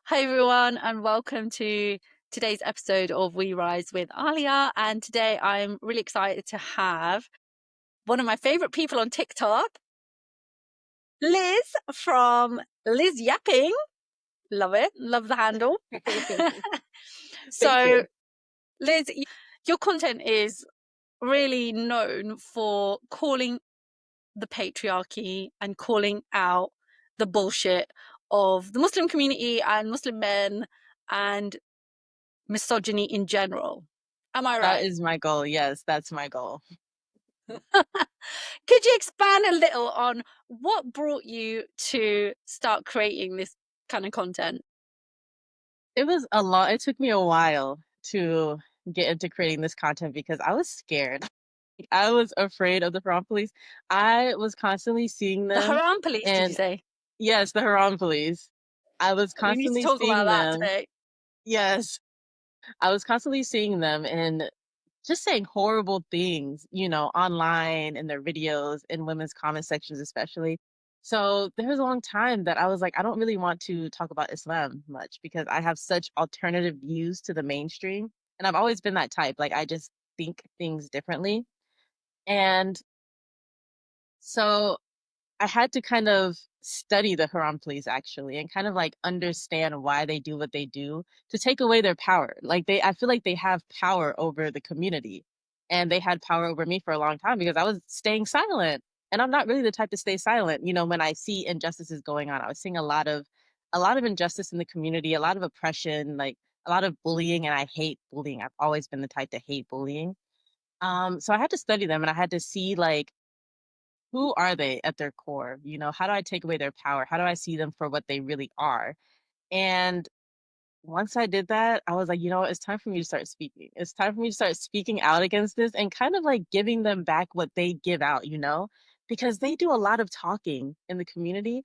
Hi everyone, and welcome to today's episode of WeRise with Aaliyah. And today I'm really excited to have one of my favorite people on TikTok, Liz from Liz Yapping. Love it, love the handle. Thank So, you. Liz, your content is really known for calling the patriarchy and calling out the bullshit of the Muslim community and Muslim men and misogyny in general. Am I That right? is my goal. Yes, that's my goal. Could you expand a little on what brought you to start creating this kind of content? It was a lot. It took me a while to get into creating this content because I was scared. I was afraid of the Haram police. I was constantly seeing The them, Haram police, did you and say? yes, the Haram police. I was We need to constantly talk about seeing that them. today. Yes, I was constantly seeing them and just saying horrible things, online in their videos, in women's comment sections, especially. So there was a long time that I was like, I don't really want to talk about Islam much because I have such alternative views to the mainstream. And I've always been that type. Like, I just think things differently. And so I had to kind of study the Haram police actually and kind of like understand why they do what they do to take away their power. I feel like they have power over the community and they had power over me for a long time because I was staying silent. And I'm not really the type to stay silent. When I see injustices going on, I was seeing a lot of injustice in the community, a lot of oppression, like a lot of bullying, and I hate bullying. I've always been the type to hate bullying. So I had to study them and I had to see like who are they at their core? How do I take away their power? How do I see them for what they really are? And once I did that, I was like, what? It's time for me to start speaking. It's time for me to start speaking out against this and kind of like giving them back what they give out, because they do a lot of talking in the community.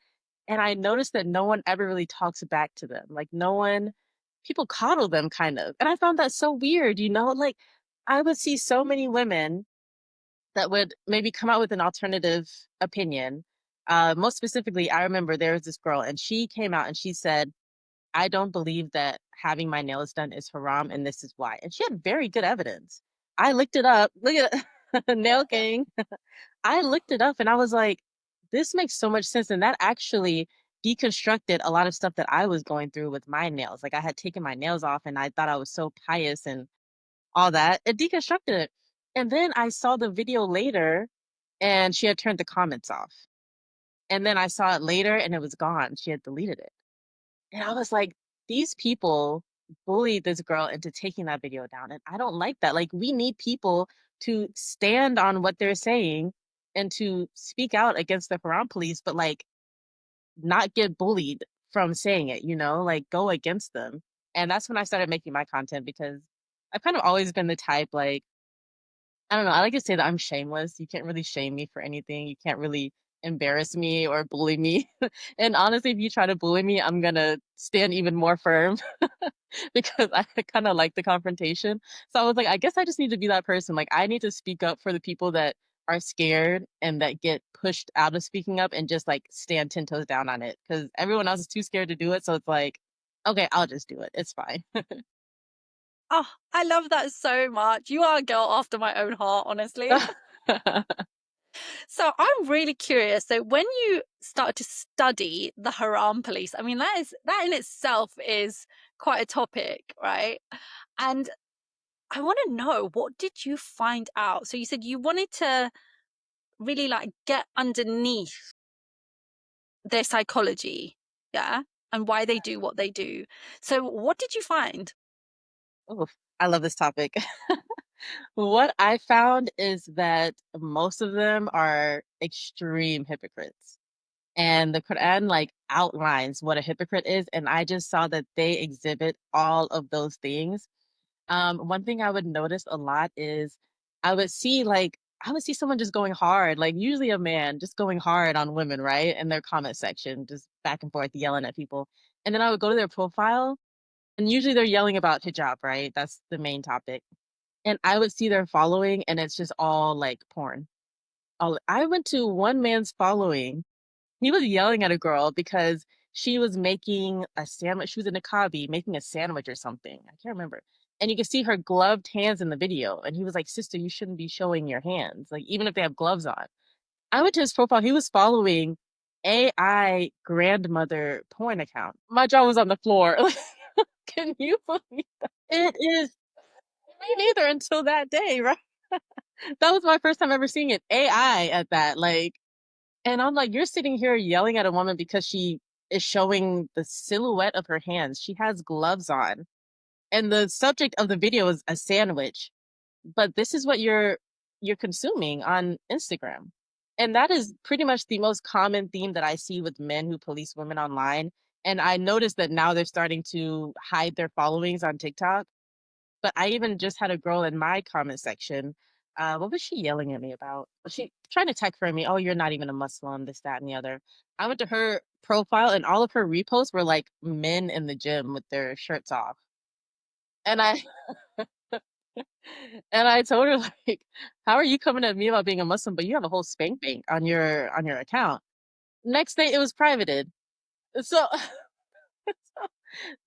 And I noticed that no one ever really talks back to them. Like, no one, people coddle them kind of. And I found that so weird, Like, I would see so many women that would maybe come out with an alternative opinion. Most specifically, I remember there was this girl and she came out and she said, I don't believe that having my nails done is haram and this is why. And she had very good evidence. I looked it up. Look at Nail King. I looked it up and I was like, this makes so much sense. And that actually deconstructed a lot of stuff that I was going through with my nails. Like I had taken my nails off and I thought I was so pious and all that. It deconstructed it. And then I saw the video later and she had turned the comments off. And then I saw it later and it was gone. She had deleted it. And I was like, these people bullied this girl into taking that video down. And I don't like that. Like, we need people to stand on what they're saying and to speak out against the Haram police, but like not get bullied from saying it, like go against them. And that's when I started making my content because I've kind of always been the type like, I don't know. I like to say that I'm shameless. You can't really shame me for anything. You can't really embarrass me or bully me. And honestly, if you try to bully me, I'm gonna stand even more firm because I kind of like the confrontation. So I was like, I guess I just need to be that person. Like, I need to speak up for the people that are scared and that get pushed out of speaking up and just like stand 10 toes down on it because everyone else is too scared to do it. So it's like, okay, I'll just do it. It's fine. Oh, I love that so much. You are a girl after my own heart, honestly. So I'm really curious. So when you started to study the Haram police, I mean that in itself is quite a topic, right? And I want to know, what did you find out? So you said you wanted to really like get underneath their psychology, yeah, and why they do what they do. So what did you find? Oh, I love this topic. What I found is that most of them are extreme hypocrites. And the Quran like outlines what a hypocrite is, and I just saw that they exhibit all of those things. One thing I would notice a lot is I would see someone just going hard, like usually a man just going hard on women, right? In their comment section, just back and forth yelling at people. And then I would go to their profile, and usually they're yelling about hijab, right? That's the main topic. And I would see their following and it's just all like porn. I went to one man's following. He was yelling at a girl because she was making a sandwich. She was in a niqabi making a sandwich or something. I can't remember. And you could see her gloved hands in the video. And he was like, "Sister, you shouldn't be showing your hands, like even if they have gloves on." I went to his profile. He was following AI grandmother porn account. My jaw was on the floor. Like, can you believe it is me neither until that day, right? That was my first time ever seeing it. AI at that. Like, and I'm like, you're sitting here yelling at a woman because she is showing the silhouette of her hands. She has gloves on. And the subject of the video is a sandwich. But this is what you're consuming on Instagram. And that is pretty much the most common theme that I see with men who police women online. And I noticed that now they're starting to hide their followings on TikTok. But I even just had a girl in my comment section. What was she yelling at me about? She trying to tech for me. Oh, you're not even a Muslim, this, that, and the other. I went to her profile and all of her reposts were like men in the gym with their shirts off. And I and I told her like, how are you coming at me about being a Muslim, but you have a whole spank bank on your account? Next day it was privated. So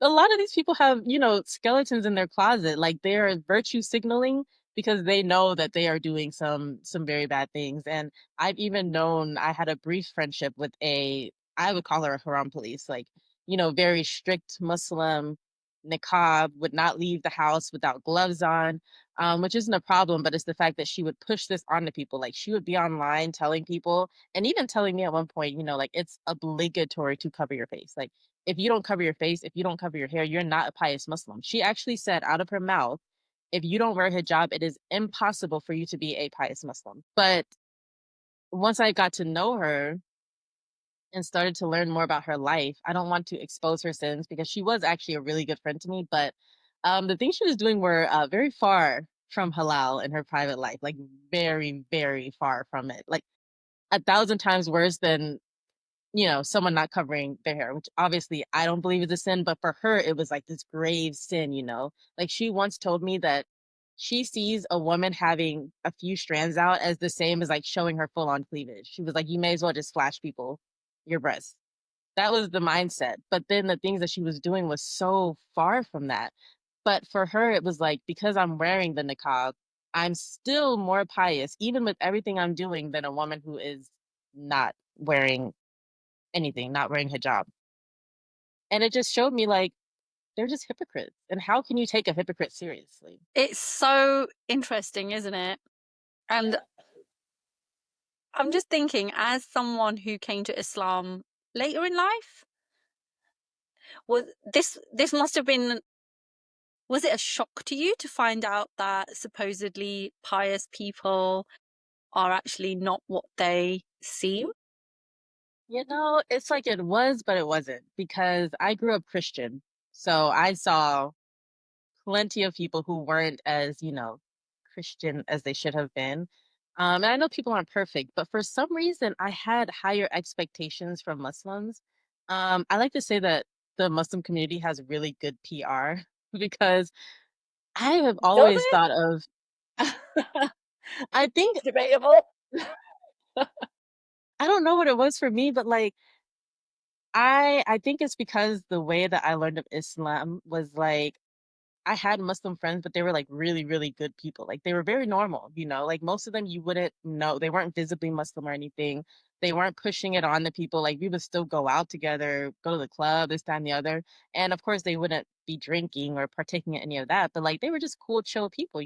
a lot of these people have, skeletons in their closet. Like they are virtue signaling because they know that they are doing some very bad things. And I've even known I had a brief friendship with I would call her a Haram police, like, very strict Muslim, niqab, would not leave the house without gloves on, which isn't a problem, but it's the fact that she would push this onto people. Like she would be online telling people, and even telling me at one point, like it's obligatory to cover your face. Like if you don't cover your face, if you don't cover your hair, you're not a pious Muslim. She actually said out of her mouth, if you don't wear hijab, it is impossible for you to be a pious Muslim. But once I got to know her and started to learn more about her life, I don't want to expose her sins because she was actually a really good friend to me. But the things she was doing were very far from halal in her private life, like very, very far from it, like 1,000 times worse than someone not covering their hair, which obviously I don't believe is a sin, but for her, it was like this grave sin. Like she once told me that she sees a woman having a few strands out as the same as like showing her full on cleavage. She was like, you may as well just flash people your breasts. That was the mindset. But then the things that she was doing was so far from that. But for her, it was like, because I'm wearing the niqab, I'm still more pious, even with everything I'm doing, than a woman who is not wearing anything, not wearing hijab. And it just showed me like they're just hypocrites. And how can you take a hypocrite seriously? It's so interesting, isn't it? And I'm just thinking, as someone who came to Islam later in life, was this must have been, was it a shock to you to find out that supposedly pious people are actually not what they seem? It's like it was, but it wasn't because I grew up Christian. So I saw plenty of people who weren't as, Christian as they should have been. And I know people aren't perfect, but for some reason, I had higher expectations from Muslims. I like to say that the Muslim community has really good PR because I have Does always it? thought of, I think, Debatable. I don't know what it was for me, but like, I think it's because the way that I learned of Islam was like I had Muslim friends, but they were like really, really good people. Like they were very normal. Like most of them you wouldn't know. They weren't visibly Muslim or anything. They weren't pushing it on the people. Like we would still go out together, go to the club, this, that, and the other. And of course they wouldn't be drinking or partaking in any of that. But like they were just cool, chill people.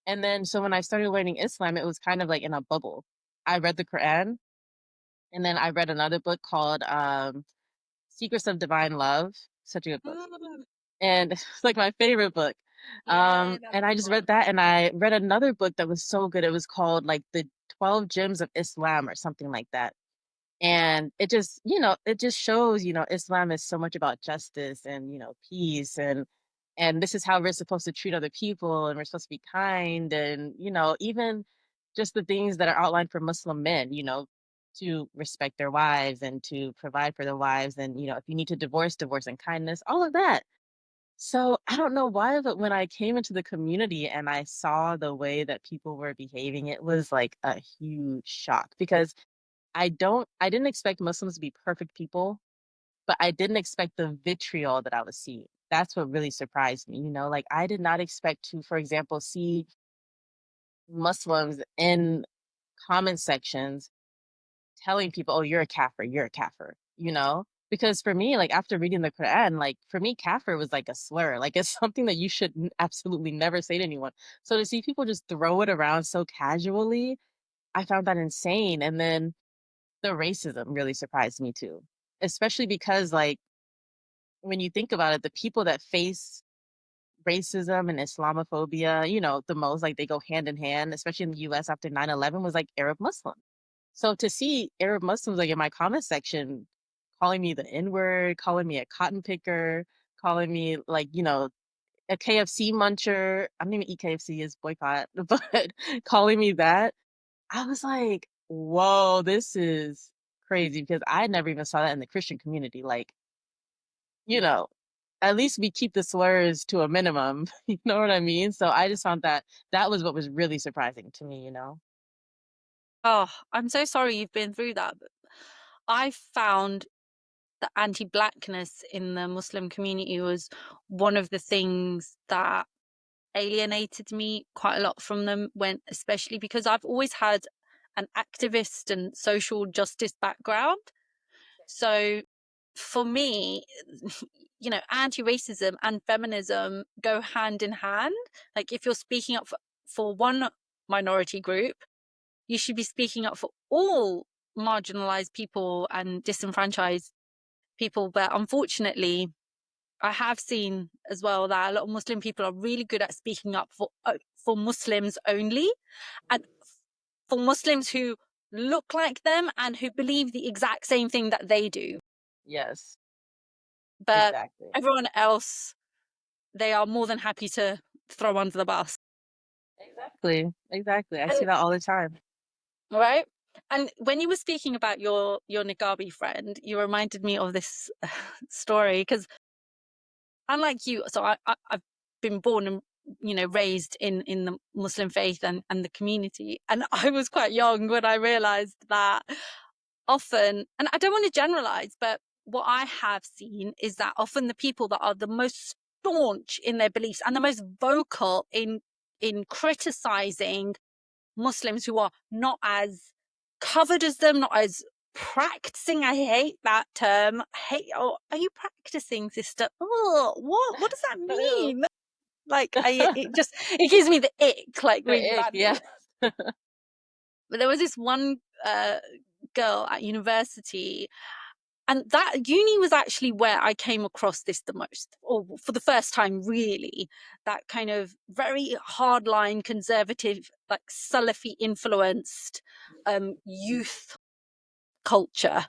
And then so when I started learning Islam, it was kind of like in a bubble. I read the Quran and then I read another book called Secrets of Divine Love. Such a good book. Mm, And it's like my favorite book. yeah, that's And a I good just read one. that and I read another book that was so good. It was called like The 12 Gems of Islam or something like that. And it just shows, Islam is so much about justice and, peace and this is how we're supposed to treat other people and we're supposed to be kind and, even just the things that are outlined for Muslim men, to respect their wives and to provide for their wives and, if you need to divorce in kindness, all of that. So I don't know why, but when I came into the community and I saw the way that people were behaving, it was like a huge shock because I didn't expect Muslims to be perfect people, but I didn't expect the vitriol that I was seeing. That's what really surprised me, you know, like I did not expect to, for example, see Muslims in comment sections telling people, "Oh, you're a kafir, you're a kafir," you know? Because for me, like after reading the Quran, like for me, kafir was like a slur, like it's something that you should absolutely never say to anyone. So to see people just throw it around so casually, I found that insane. And then the racism really surprised me too, especially because like when you think about it, the people that face racism and Islamophobia, you know, the most, like they go hand in hand, especially in the US after 9/11, was like Arab Muslim. So to see Arab Muslims like in my comment section calling me the N-word, calling me a cotton picker, calling me like, you know, a KFC muncher. I don't even eat KFC is boycott, but calling me that, I was like, whoa, this is crazy because I never even saw that in the Christian community. Like, you know, at least we keep the slurs to a minimum. You know what I mean? So I just found that that was what was really surprising to me, you know? Oh, I'm so sorry you've been through that. But I found the anti-blackness in the Muslim community was one of the things that alienated me quite a lot from them, when especially because I've always had an activist and social justice background. So for me, anti-racism and feminism go hand in hand. Like if you're speaking up for one minority group, you should be speaking up for all marginalized people and disenfranchised people. But unfortunately, I have seen as well that a lot of Muslim people are really good at speaking up for Muslims only, and for Muslims who look like them and who believe the exact same thing that they do. Yes, But exactly. everyone else, they are more than happy to throw under the bus. Exactly. Exactly. I see And that all the time. right. And when you were speaking about your Niqabi friend, you reminded me of this story because unlike you, so I've been born and raised in the Muslim faith and the community, and I was quite young when I realized that often, and I don't want to generalize, but what I have seen is that often the people that are the most staunch in their beliefs and the most vocal in criticizing Muslims who are not as covered as them, not as practicing. I hate that term. Hate. Oh, are you practicing, sister? Oh, what does that Ew. mean? Like, it gives me the ick, like The really ick, yeah. badly. But there was this one uh, girl at university, and that uni was actually where I came across this the most, or for the first time, really. That kind of very hardline, conservative, like Salafi influenced youth culture.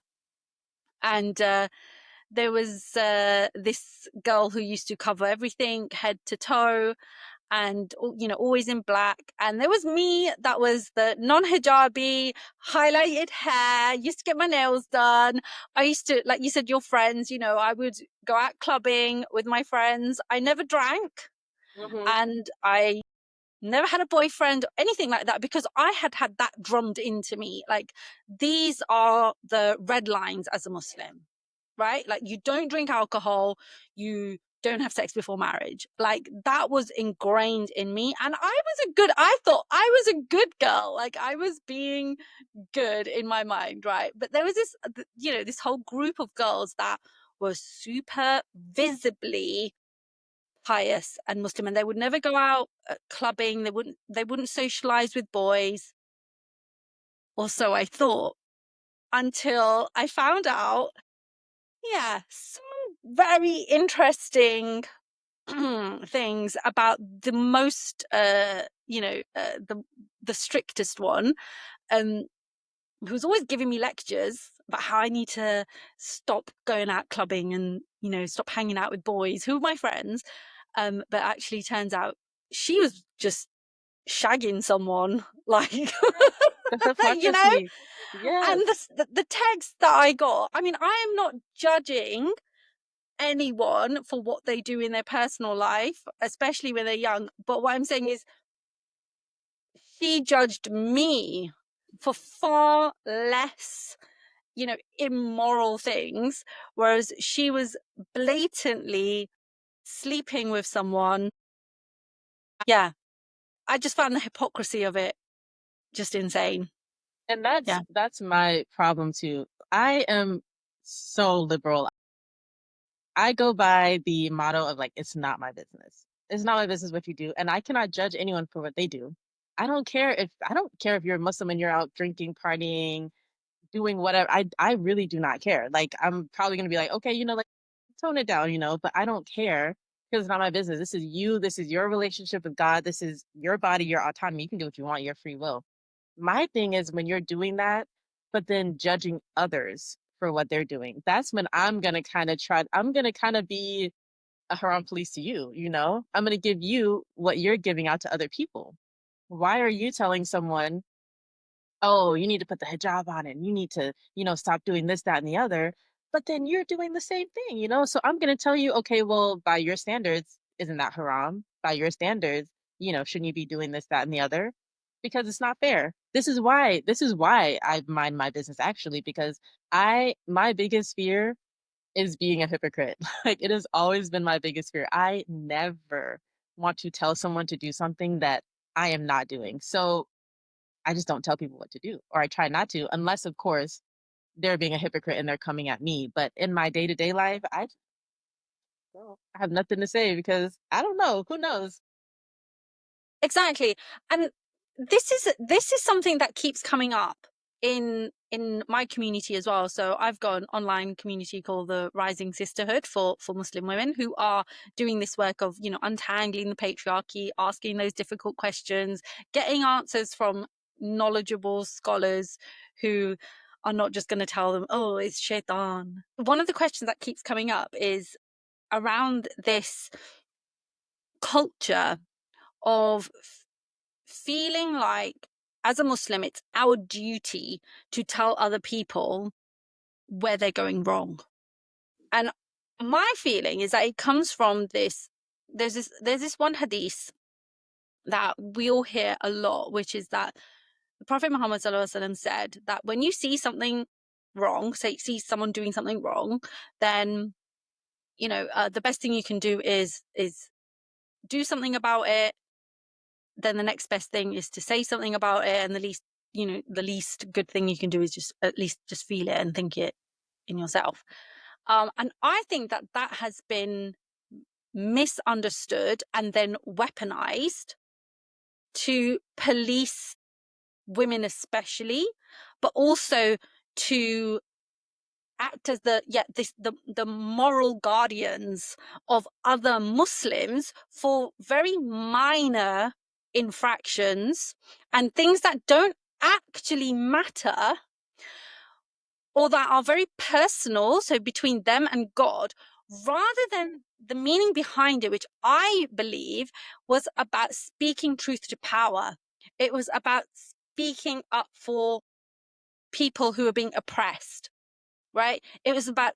And there was this girl who used to cover everything head to toe, and always in black. And there was me, that was the non-hijabi, highlighted hair, used to get my nails done. I used to, like you said, your friends, I would go out clubbing with my friends. I never drank, Mhm. and I never had a boyfriend or anything like that, because I had had that drummed into me. Like, these are the red lines as a Muslim, right? Like, you don't drink alcohol, you don't have sex before marriage. Like, that was ingrained in me. And I thought I was a good girl. Like, I was being good in my mind, right? But there was this whole group of girls that were super visibly pious and Muslim, and they would never go out clubbing. They wouldn't socialize with boys, or so I thought, until I found out, yeah, some very interesting things about the most, the strictest one, um, who's always giving me lectures about how I need to stop going out clubbing and stop hanging out with boys who are my friends. But actually, turns out she was just shagging someone, like, you know. Hypocrisy. And Yes. the text that I got, I mean, I am not judging anyone for what they do in their personal life, especially when they're young. But what I'm saying is, she judged me for far less, immoral things, whereas she was blatantly sleeping with someone. Yeah, I just found the hypocrisy of it just insane. And Yeah, that's my problem too. I am so liberal. I go by the motto of like, it's not my business. It's not my business what you do, and I cannot judge anyone for what they do. I don't care if you're a Muslim and you're out drinking, partying, doing whatever. I really do not care. Like I'm probably gonna be like, okay, like tone it down, but I don't care because it's not my business. This is you. This is your relationship with God. This is your body, your autonomy. You can do what you want, your free will. My thing is when you're doing that, but then judging others for what they're doing. That's when I'm gonna kind of be a Haram police to you, you know? I'm gonna give you what you're giving out to other people. Why are you telling someone, oh, you need to put the hijab on and you need to, stop doing this, that, and the other. But then you're doing the same thing, So I'm going to tell you, okay, well, by your standards, isn't that haram? By your standards, shouldn't you be doing this, that, and the other? Because it's not fair. This is why I mind my business actually, because my biggest fear is being a hypocrite. Like it has always been my biggest fear. I never want to tell someone to do something that I am not doing. So I just don't tell people what to do, or I try not to, unless, of course, they're being a hypocrite and they're coming at me. But in my day to day life, I have nothing to say because I don't know. Who knows? exactly. And this is something that keeps coming up in my community as well. So I've got an online community called the Rising Sisterhood for Muslim women who are doing this work of, untangling the patriarchy, asking those difficult questions, getting answers from knowledgeable scholars who are not just going to tell them, oh, it's shaitan. One of the questions that keeps coming up is around this culture of feeling like, as a Muslim, it's our duty to tell other people where they're going wrong. And my feeling is that it comes from this. There's this one hadith that we all hear a lot, which is that the Prophet Muhammad SAW said that when you see something wrong, say see someone doing something wrong, then the best thing you can do is do something about it. Then the next best thing is to say something about it, and the least good thing you can do is just at least just feel it and think it in yourself. And I think that that has been misunderstood and then weaponized to police women especially, but also to act as the moral guardians of other Muslims for very minor infractions and things that don't actually matter or that are very personal, so between them and God, rather than the meaning behind it, which I believe was about speaking truth to power. It was about speaking up for people who are being oppressed, right? It was about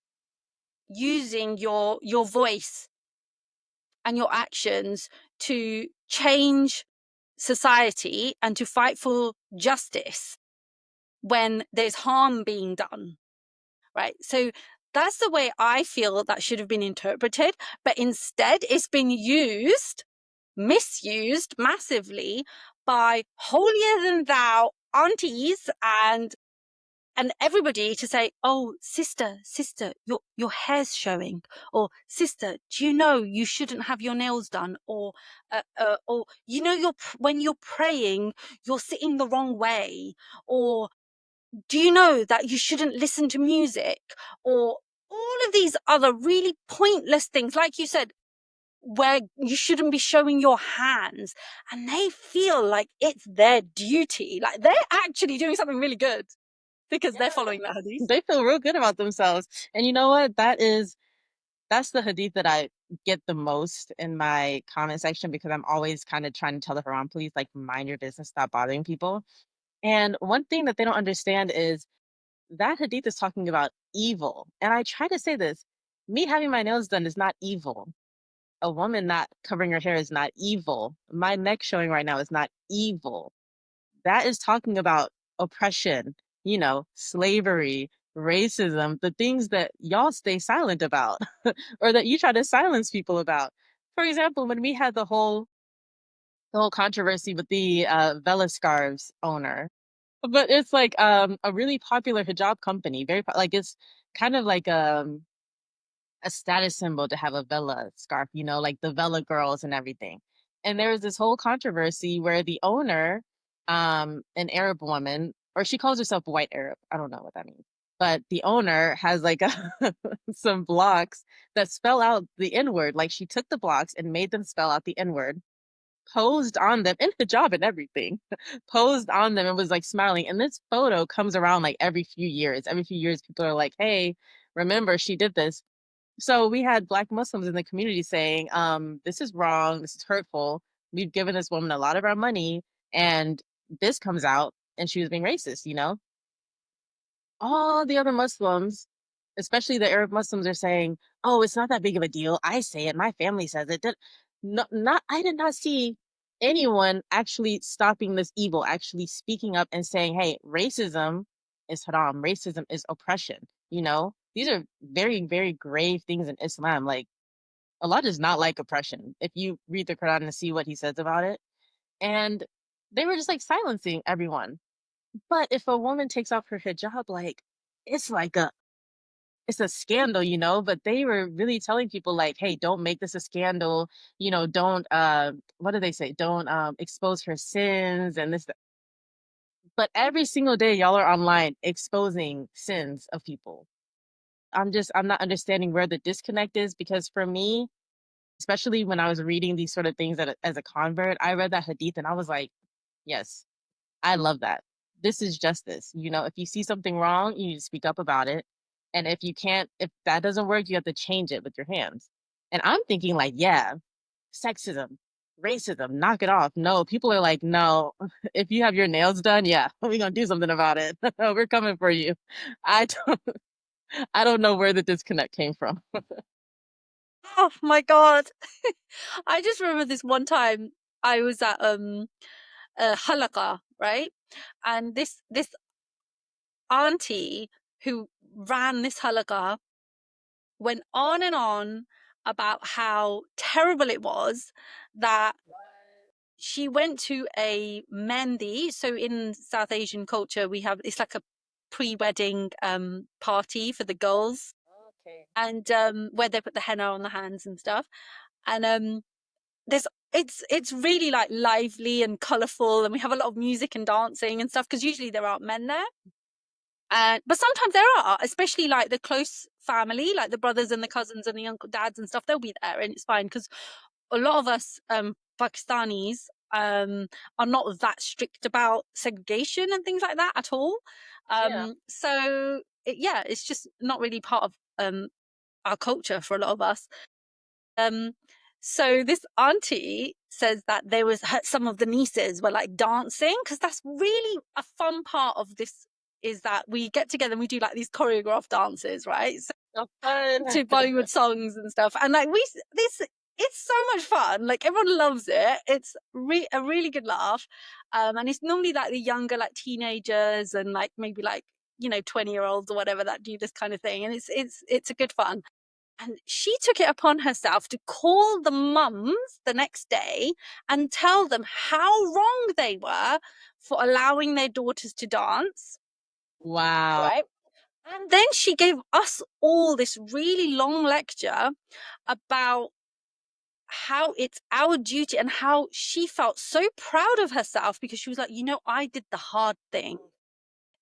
using your voice and your actions to change society and to fight for justice when there's harm being done, right? So that's the way I feel that should have been interpreted, but instead it's been misused massively by holier-than-thou aunties and everybody to say, oh, sister, your hair's showing, or sister, do you know you shouldn't have your nails done, or when you're praying you're sitting the wrong way, or do you know that you shouldn't listen to music, or all of these other really pointless things, like you said, where you shouldn't be showing your hands, and they feel like it's their duty, like they're actually doing something really good because they're Yeah, following the hadith. they feel real good about themselves. And you know what? That's the hadith that I get the most in my comment section because I'm always kind of trying to tell the Haram police, like, mind your business, stop bothering people. And one thing that they don't understand is that hadith is talking about evil. And I try to say this, me having my nails done is not evil. A woman not covering her hair is not evil. My neck showing right now is not evil. That is talking about oppression, slavery, racism, the things that y'all stay silent about or that you try to silence people about. For example, when we had the whole controversy with the Vela Scarves owner, but it's like a really popular hijab company, like it's kind of like a status symbol to have a Vela scarf, like the Vela girls and everything. And there was this whole controversy where the owner, an Arab woman, or she calls herself white Arab. I don't know what that means. But the owner has like some blocks that spell out the N word. Like she took the blocks and made them spell out the N word, posed on them in hijab and everything, posed on them and was like smiling. And this photo comes around like every few years. Every few years, people are like, hey, remember she did this. So we had Black Muslims in the community saying, this is wrong, this is hurtful. We've given this woman a lot of our money, and this comes out, and she was being racist. All the other Muslims, especially the Arab Muslims, are saying, "Oh, it's not that big of a deal. I say it. My family says it." No, not. I did not see anyone actually stopping this evil, actually speaking up and saying, "Hey, racism is haram. Racism is oppression." These are very, very grave things in Islam. Like Allah does not like oppression. If you read the Quran and see what He says about it, and they were just like silencing everyone. But if a woman takes off her hijab, like it's like it's a scandal. But they were really telling people like, hey, don't make this a scandal, don't what do they say? Don't expose her sins and this. But every single day y'all are online exposing sins of people. I'm not understanding where the disconnect is, because for me, especially when I was reading these sort of things as a convert, I read that hadith and I was like, yes, I love that. This is justice. If you see something wrong, you need to speak up about it. And if that doesn't work, you have to change it with your hands. And I'm thinking, like, yeah, sexism, racism, knock it off. No, people are like, no, if you have your nails done, yeah, we're gonna do something about it. We're coming for you. I don't, I don't know where the disconnect came from. Oh my God. I just remember this one time I was at a halaqa, right? And this auntie who ran this halaqa went on and on about how terrible it was that she went to a mendi. So in South Asian culture, it's like a pre-wedding party for the girls, Okay. and where they put the henna on the hands and stuff. And there's it's really like lively and colorful, and we have a lot of music and dancing and stuff because usually there aren't men there. But sometimes there are, especially like the close family, like the brothers and the cousins and the uncle dads and stuff. They'll be there, and it's fine because a lot of us Pakistanis are not that strict about segregation and things like that at all. Yeah. Yeah, it's just not really part of our culture for a lot of us. Um, so this auntie says that some of the nieces were like dancing, because that's really a fun part of this, is that we get together and we do like these choreographed dances, right? So, So fun. to Bollywood songs and stuff, and like this it's so much fun. Like everyone loves it. It's a really good laugh, and it's normally like the younger, like teenagers and like maybe like 20-year-olds or whatever that do this kind of thing, and it's a good fun. And she took it upon herself to call the mums the next day and tell them how wrong they were for allowing their daughters to dance, Wow. right? And then she gave us all this really long lecture about how it's our duty and how she felt so proud of herself because she was like, I did the hard thing,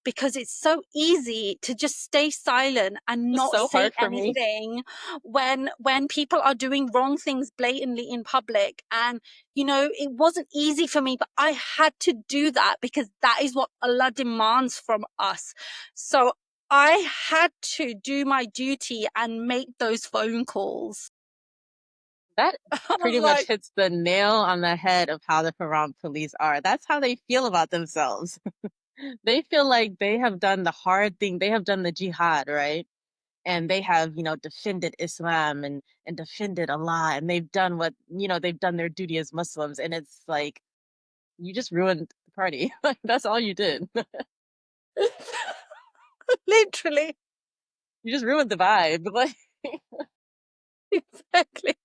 because it's so easy to just stay silent and It's not so say hard for me. anything when people are doing wrong things blatantly in public. And it wasn't easy for me, but I had to do that because that is what Allah demands from us. So I had to do my duty and make those phone calls. That I was pretty much like, hits the nail on the head of how the Haram police are. That's how they feel about themselves. They feel like they have done the hard thing. They have done the jihad, right? And they have, defended Islam and defended Allah, and they've done they've done their duty as Muslims. And it's like, you just ruined the party. That's all you did. Literally. You just ruined the vibe. Like, Exactly.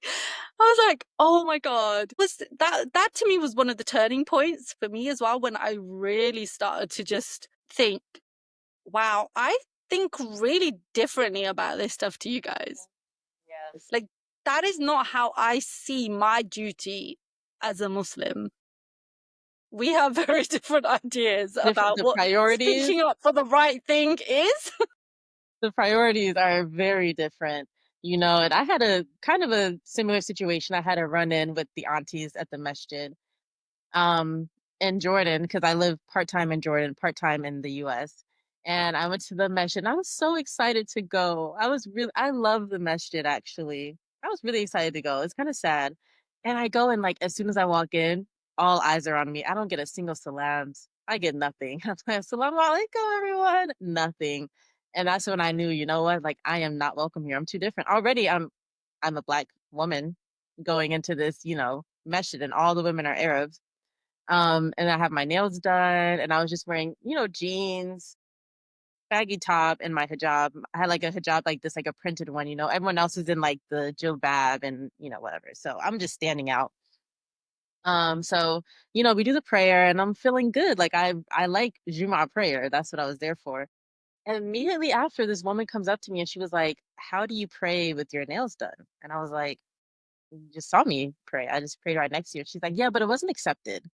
I was like, oh my God. Was that to me was one of the turning points for me as well, when I really started to just think, wow, I think really differently about this stuff to you guys. yes. Like, that is not how I see my duty as a Muslim. We have very different ideas about The what priorities, speaking up for the right thing is. the priorities are very different, you know. And I had a kind of a similar situation. I had a run in with the aunties at the masjid, um, in Jordan, because I live part time in Jordan, part time in the US. And I went to the masjid and I was so excited to go. I love the masjid actually. I was really excited to go. It's kind of sad. And I go and like as soon as I walk in, all eyes are on me. I don't get a single salams. I get nothing. I'm like, Assalamu alaikum, everyone. Nothing. And that's when I knew, you know what? Like I am not welcome here. I'm too different. Already I'm a black woman going into this, you know, masjid and all the women are Arabs, and I have my nails done, and I was just wearing, you know, jeans, baggy top, and my hijab. I had like a hijab like this, like a printed one, you know. Everyone else is in like the jilbab and you know whatever. So I'm just standing out. So you know, we do the prayer, and I'm feeling good. Like I like Juma prayer. That's what I was there for. And immediately after, this woman comes up to me and she was like, "How do you pray with your nails done?" And I was like, "You just saw me pray. I just prayed right next to you." She's like, "Yeah, but it wasn't accepted."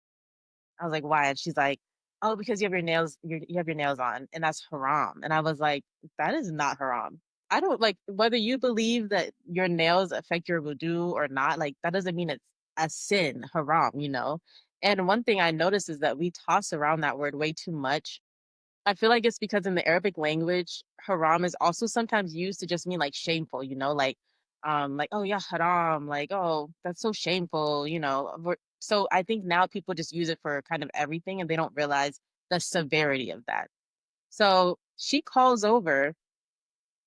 I was like, "Why?" And she's like, "Oh, because you have your nails, you have your nails on, and that's haram." And I was like, "That is not haram. I don't like whether you believe that your nails affect your wudu or not. Like that doesn't mean it's a sin, haram, you know." And one thing I noticed is that we toss around that word way too much. I feel like it's because in the Arabic language, haram is also sometimes used to just mean like shameful, you know, like oh yeah, haram, like oh that's so shameful, you know. So I think now people just use it for kind of everything and they don't realize the severity of that. So she calls over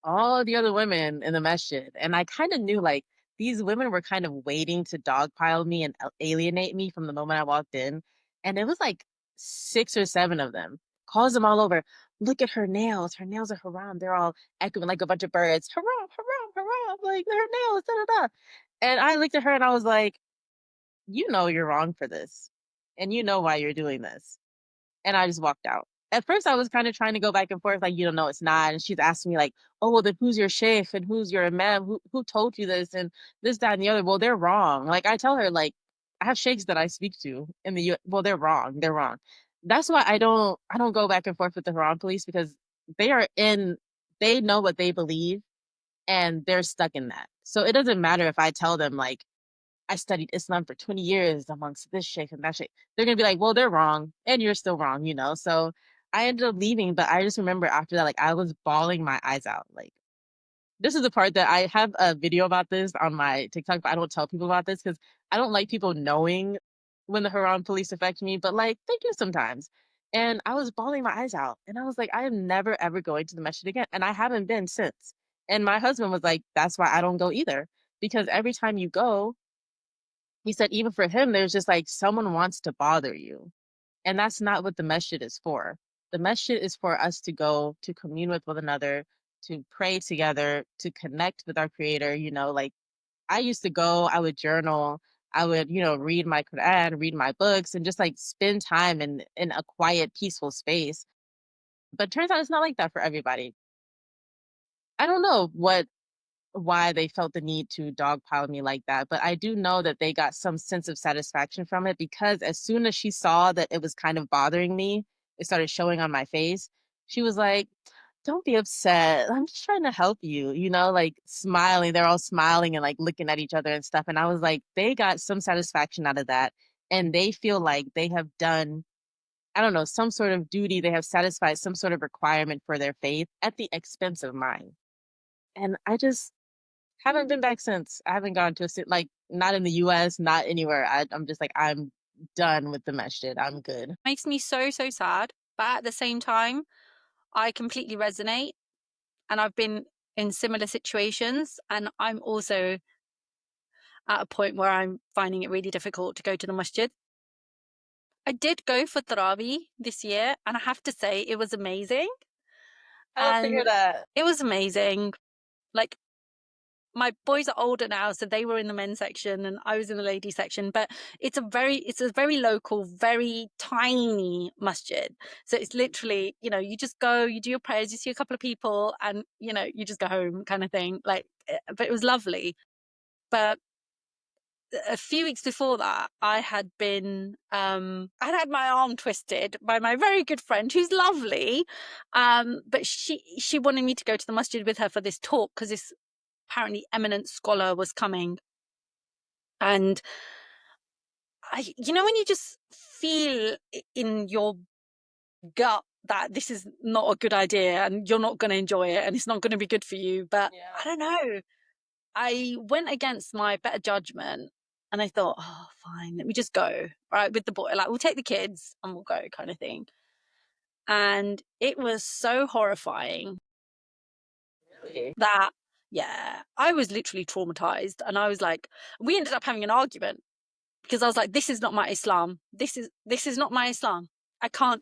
all the other women in the masjid. And I kind of knew like these women were kind of waiting to dogpile me and alienate me from the moment I walked in. And it was like six or seven of them. Calls them all over. Look at her nails. Her nails are haram. They're all echoing like a bunch of birds. Haram, haram, haram. Like her nails, da da da. And I looked at her and I was like, you know you're wrong for this. And you know why you're doing this. And I just walked out. At first, I was kind of trying to go back and forth, like, you don't know, it's not. And she's asking me, like, oh, well, then who's your sheikh and who's your imam? Who told you this and this, that, and the other? Well, they're wrong. Like, I tell her, like, I have sheikhs that I speak to in the U. Well, they're wrong. They're wrong. That's why I don't go back and forth with the Haram police because they are in, they know what they believe and they're stuck in that. So it doesn't matter if I tell them, like, I studied Islam for 20 years amongst this sheikh and that sheikh. They're gonna be like, well, they're wrong, and you're still wrong, you know. So I ended up leaving, but I just remember after that, like I was bawling my eyes out. Like this is the part that I have a video about this on my TikTok, but I don't tell people about this because I don't like people knowing when the Haram police affect me, but like they do sometimes. And I was bawling my eyes out, and I was like, I am never ever going to the masjid again, and I haven't been since. And my husband was like, that's why I don't go either, because every time you go, he said even for him, there's just like someone wants to bother you. And that's not what the masjid is for. The masjid is for us to go to commune with one another, to pray together, to connect with our creator. You know, like I used to go, I would journal, I would, you know, read my Quran, read my books, and just like spend time in a quiet, peaceful space. But turns out it's not like that for everybody. I don't know why they felt the need to dogpile me like that. But I do know that they got some sense of satisfaction from it because as soon as she saw that it was kind of bothering me, it started showing on my face. She was like, don't be upset. I'm just trying to help you, you know, like smiling. They're all smiling and like looking at each other and stuff. And I was like, they got some satisfaction out of that. And they feel like they have done, I don't know, some sort of duty. They have satisfied some sort of requirement for their faith at the expense of mine. And I just, haven't been back since. I haven't gone to a sit like not in the US, not anywhere. I'm just like I'm done with the masjid. I'm good. Makes me so, so sad. But at the same time, I completely resonate. And I've been in similar situations. And I'm also at a point where I'm finding it really difficult to go to the masjid. I did go for Tarawih this year, and I have to say it was amazing. I love to hear And that. it was amazing. Like, my boys are older now, so they were in the men's section and I was in the ladies section. But it's a very local, very tiny masjid. So it's literally, you just go, you do your prayers, you see a couple of people, and you just go home, kind of thing. Like, but it was lovely. But a few weeks before that, I had been I'd had my arm twisted by my very good friend who's lovely. But she wanted me to go to the masjid with her for this talk because this apparently eminent scholar was coming. And when you just feel in your gut that this is not a good idea and you're not going to enjoy it and it's not going to be good for you. But I Yeah. don't know. I went against my better judgment and I thought, oh, fine, let me just go. Right, with the boy, like, we'll take the kids and we'll go, kind of thing. And it was so horrifying Really? that, yeah, I was literally traumatized. And I was like, we ended up having an argument because I was like, this is not my Islam. This is not my Islam. I can't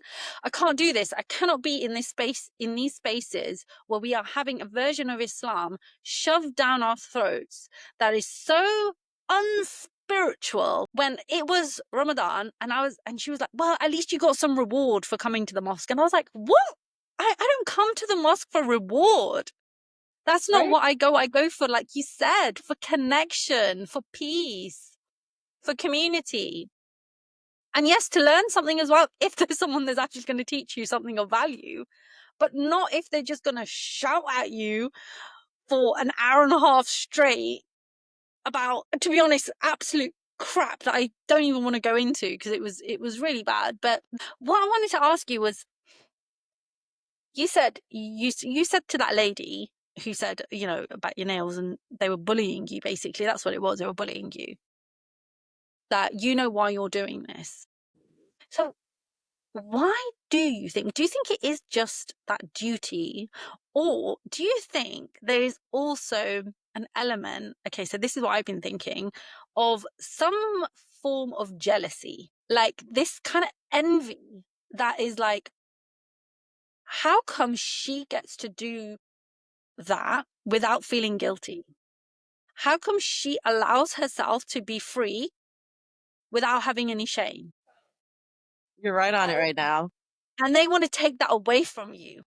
do this. I cannot be in this space, in these spaces where we are having a version of Islam shoved down our throats that is so unspiritual. When it was Ramadan and she was like, well, at least you got some reward for coming to the mosque. And I was like, what? I don't come to the mosque for reward. That's not Right? what I go. I go for, like you said, for connection, for peace, for community. And yes, to learn something as well, if there's someone that's actually going to teach you something of value, but not if they're just going to shout at you for an hour and a half straight about, to be honest, absolute crap that I don't even want to go into because it was really bad. But what I wanted to ask you was, you said to that lady who said, about your nails, and they were bullying you, basically. That's what it was. They were bullying you. That you know why you're doing this. So why do you think it is just that duty, or do you think there is also an element, okay, so this is what I've been thinking, of some form of jealousy, like this kind of envy that is like, how come she gets to do that without feeling guilty? How come she allows herself to be free without having any shame? You're right on it right now. And they want to take that away from you.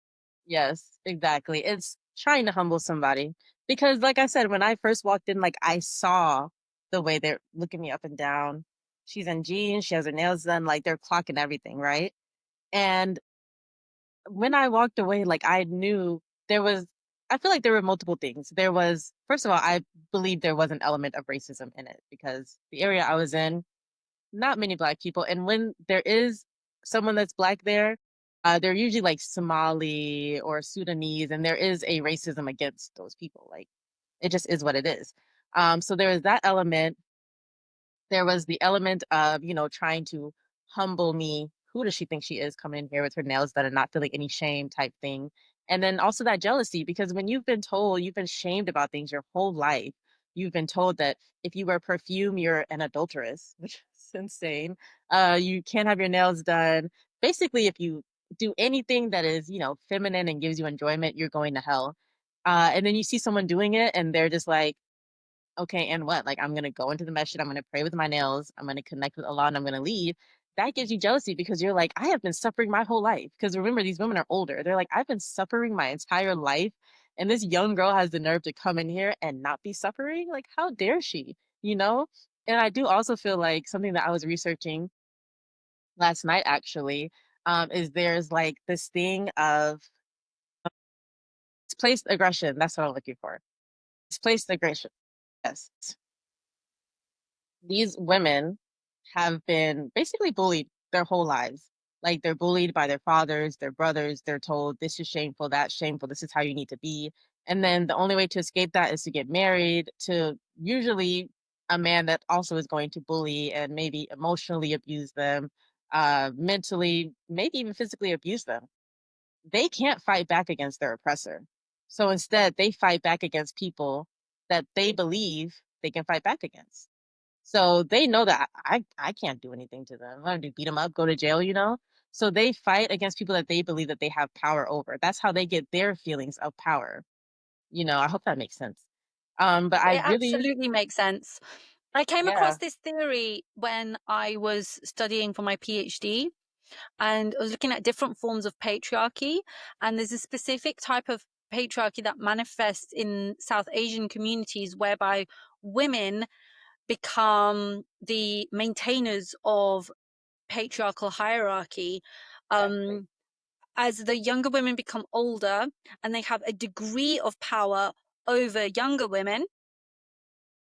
Yes, exactly. It's trying to humble somebody. Because like I said, when I first walked in, like I saw the way they're looking me up and down. She's in jeans, she has her nails done, like they're clocking everything, right? And when I walked away, like I knew there was I feel like there were multiple things. There was, first of all, I believe there was an element of racism in it because the area I was in, not many black people. And when there is someone that's black there, they're usually like Somali or Sudanese, and there is a racism against those people. Like it just is what it is. So there is that element. There was the element of, trying to humble me. Who does she think she is coming in here with her nails done and not feeling any shame type thing? And then also that jealousy, because when you've been told, you've been shamed about things your whole life. You've been told that if you wear perfume, you're an adulteress, which is insane. You can't have your nails done. Basically, if you do anything that is, feminine and gives you enjoyment, you're going to hell. And then you see someone doing it and they're just like, okay, and what? Like, I'm gonna go into the masjid, I'm gonna pray with my nails, I'm gonna connect with Allah, and I'm gonna leave. That gives you jealousy because you're like, I have been suffering my whole life. Because remember, these women are older. They're like, I've been suffering my entire life, and this young girl has the nerve to come in here and not be suffering. Like, how dare she? You know? And I do also feel like something that I was researching last night actually, is there's like this thing of displaced aggression. That's what I'm looking for. Displaced aggression. Yes. These women have been basically bullied their whole lives. Like they're bullied by their fathers, their brothers. They're told this is shameful, that's shameful, this is how you need to be. And then the only way to escape that is to get married to usually a man that also is going to bully and maybe emotionally abuse them, mentally, maybe even physically abuse them. They can't fight back against their oppressor. So instead, they fight back against people that they believe they can fight back against. So they know that I can't do anything to them. I'm gonna beat them up, go to jail. So they fight against people that they believe that they have power over. That's how they get their feelings of power. I hope that makes sense. But I It really, absolutely makes sense. I came across yeah, this theory when I was studying for my PhD, and I was looking at different forms of patriarchy. And there's a specific type of patriarchy that manifests in South Asian communities whereby women become the maintainers of patriarchal hierarchy. exactly, Um, as the younger women become older and they have a degree of power over younger women,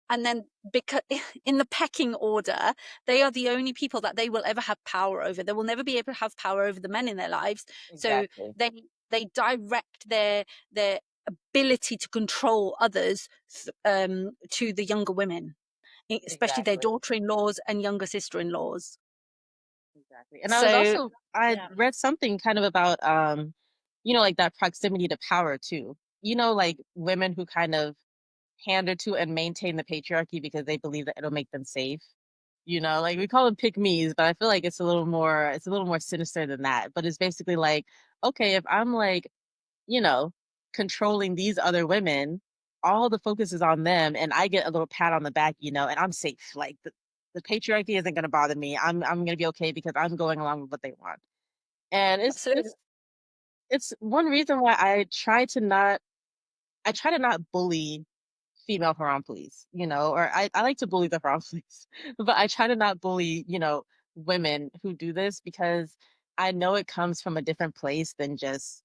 and then because in the pecking order, they are the only people that they will ever have power over. They will never be able to have power over the men in their lives. So exactly, they they direct their ability to control others to the younger women, especially their exactly, daughter-in-laws and younger sister-in-laws. exactly. And So I yeah, read something kind of about, like that proximity to power too. Like women who kind of pander to and maintain the patriarchy because they believe that it'll make them safe. Like we call them pick me's, but I feel like it's a little more sinister than that. But it's basically like, okay, if I'm like, you know, controlling these other women, all the focus is on them and I get a little pat on the back, and I'm safe. Like the patriarchy isn't gonna bother me. I'm gonna be okay because I'm going along with what they want. And it's absolutely. it's it's one reason why I try to not bully female Haram police, or I like to bully the Haram police, but I try to not bully, women who do this because I know it comes from a different place than just,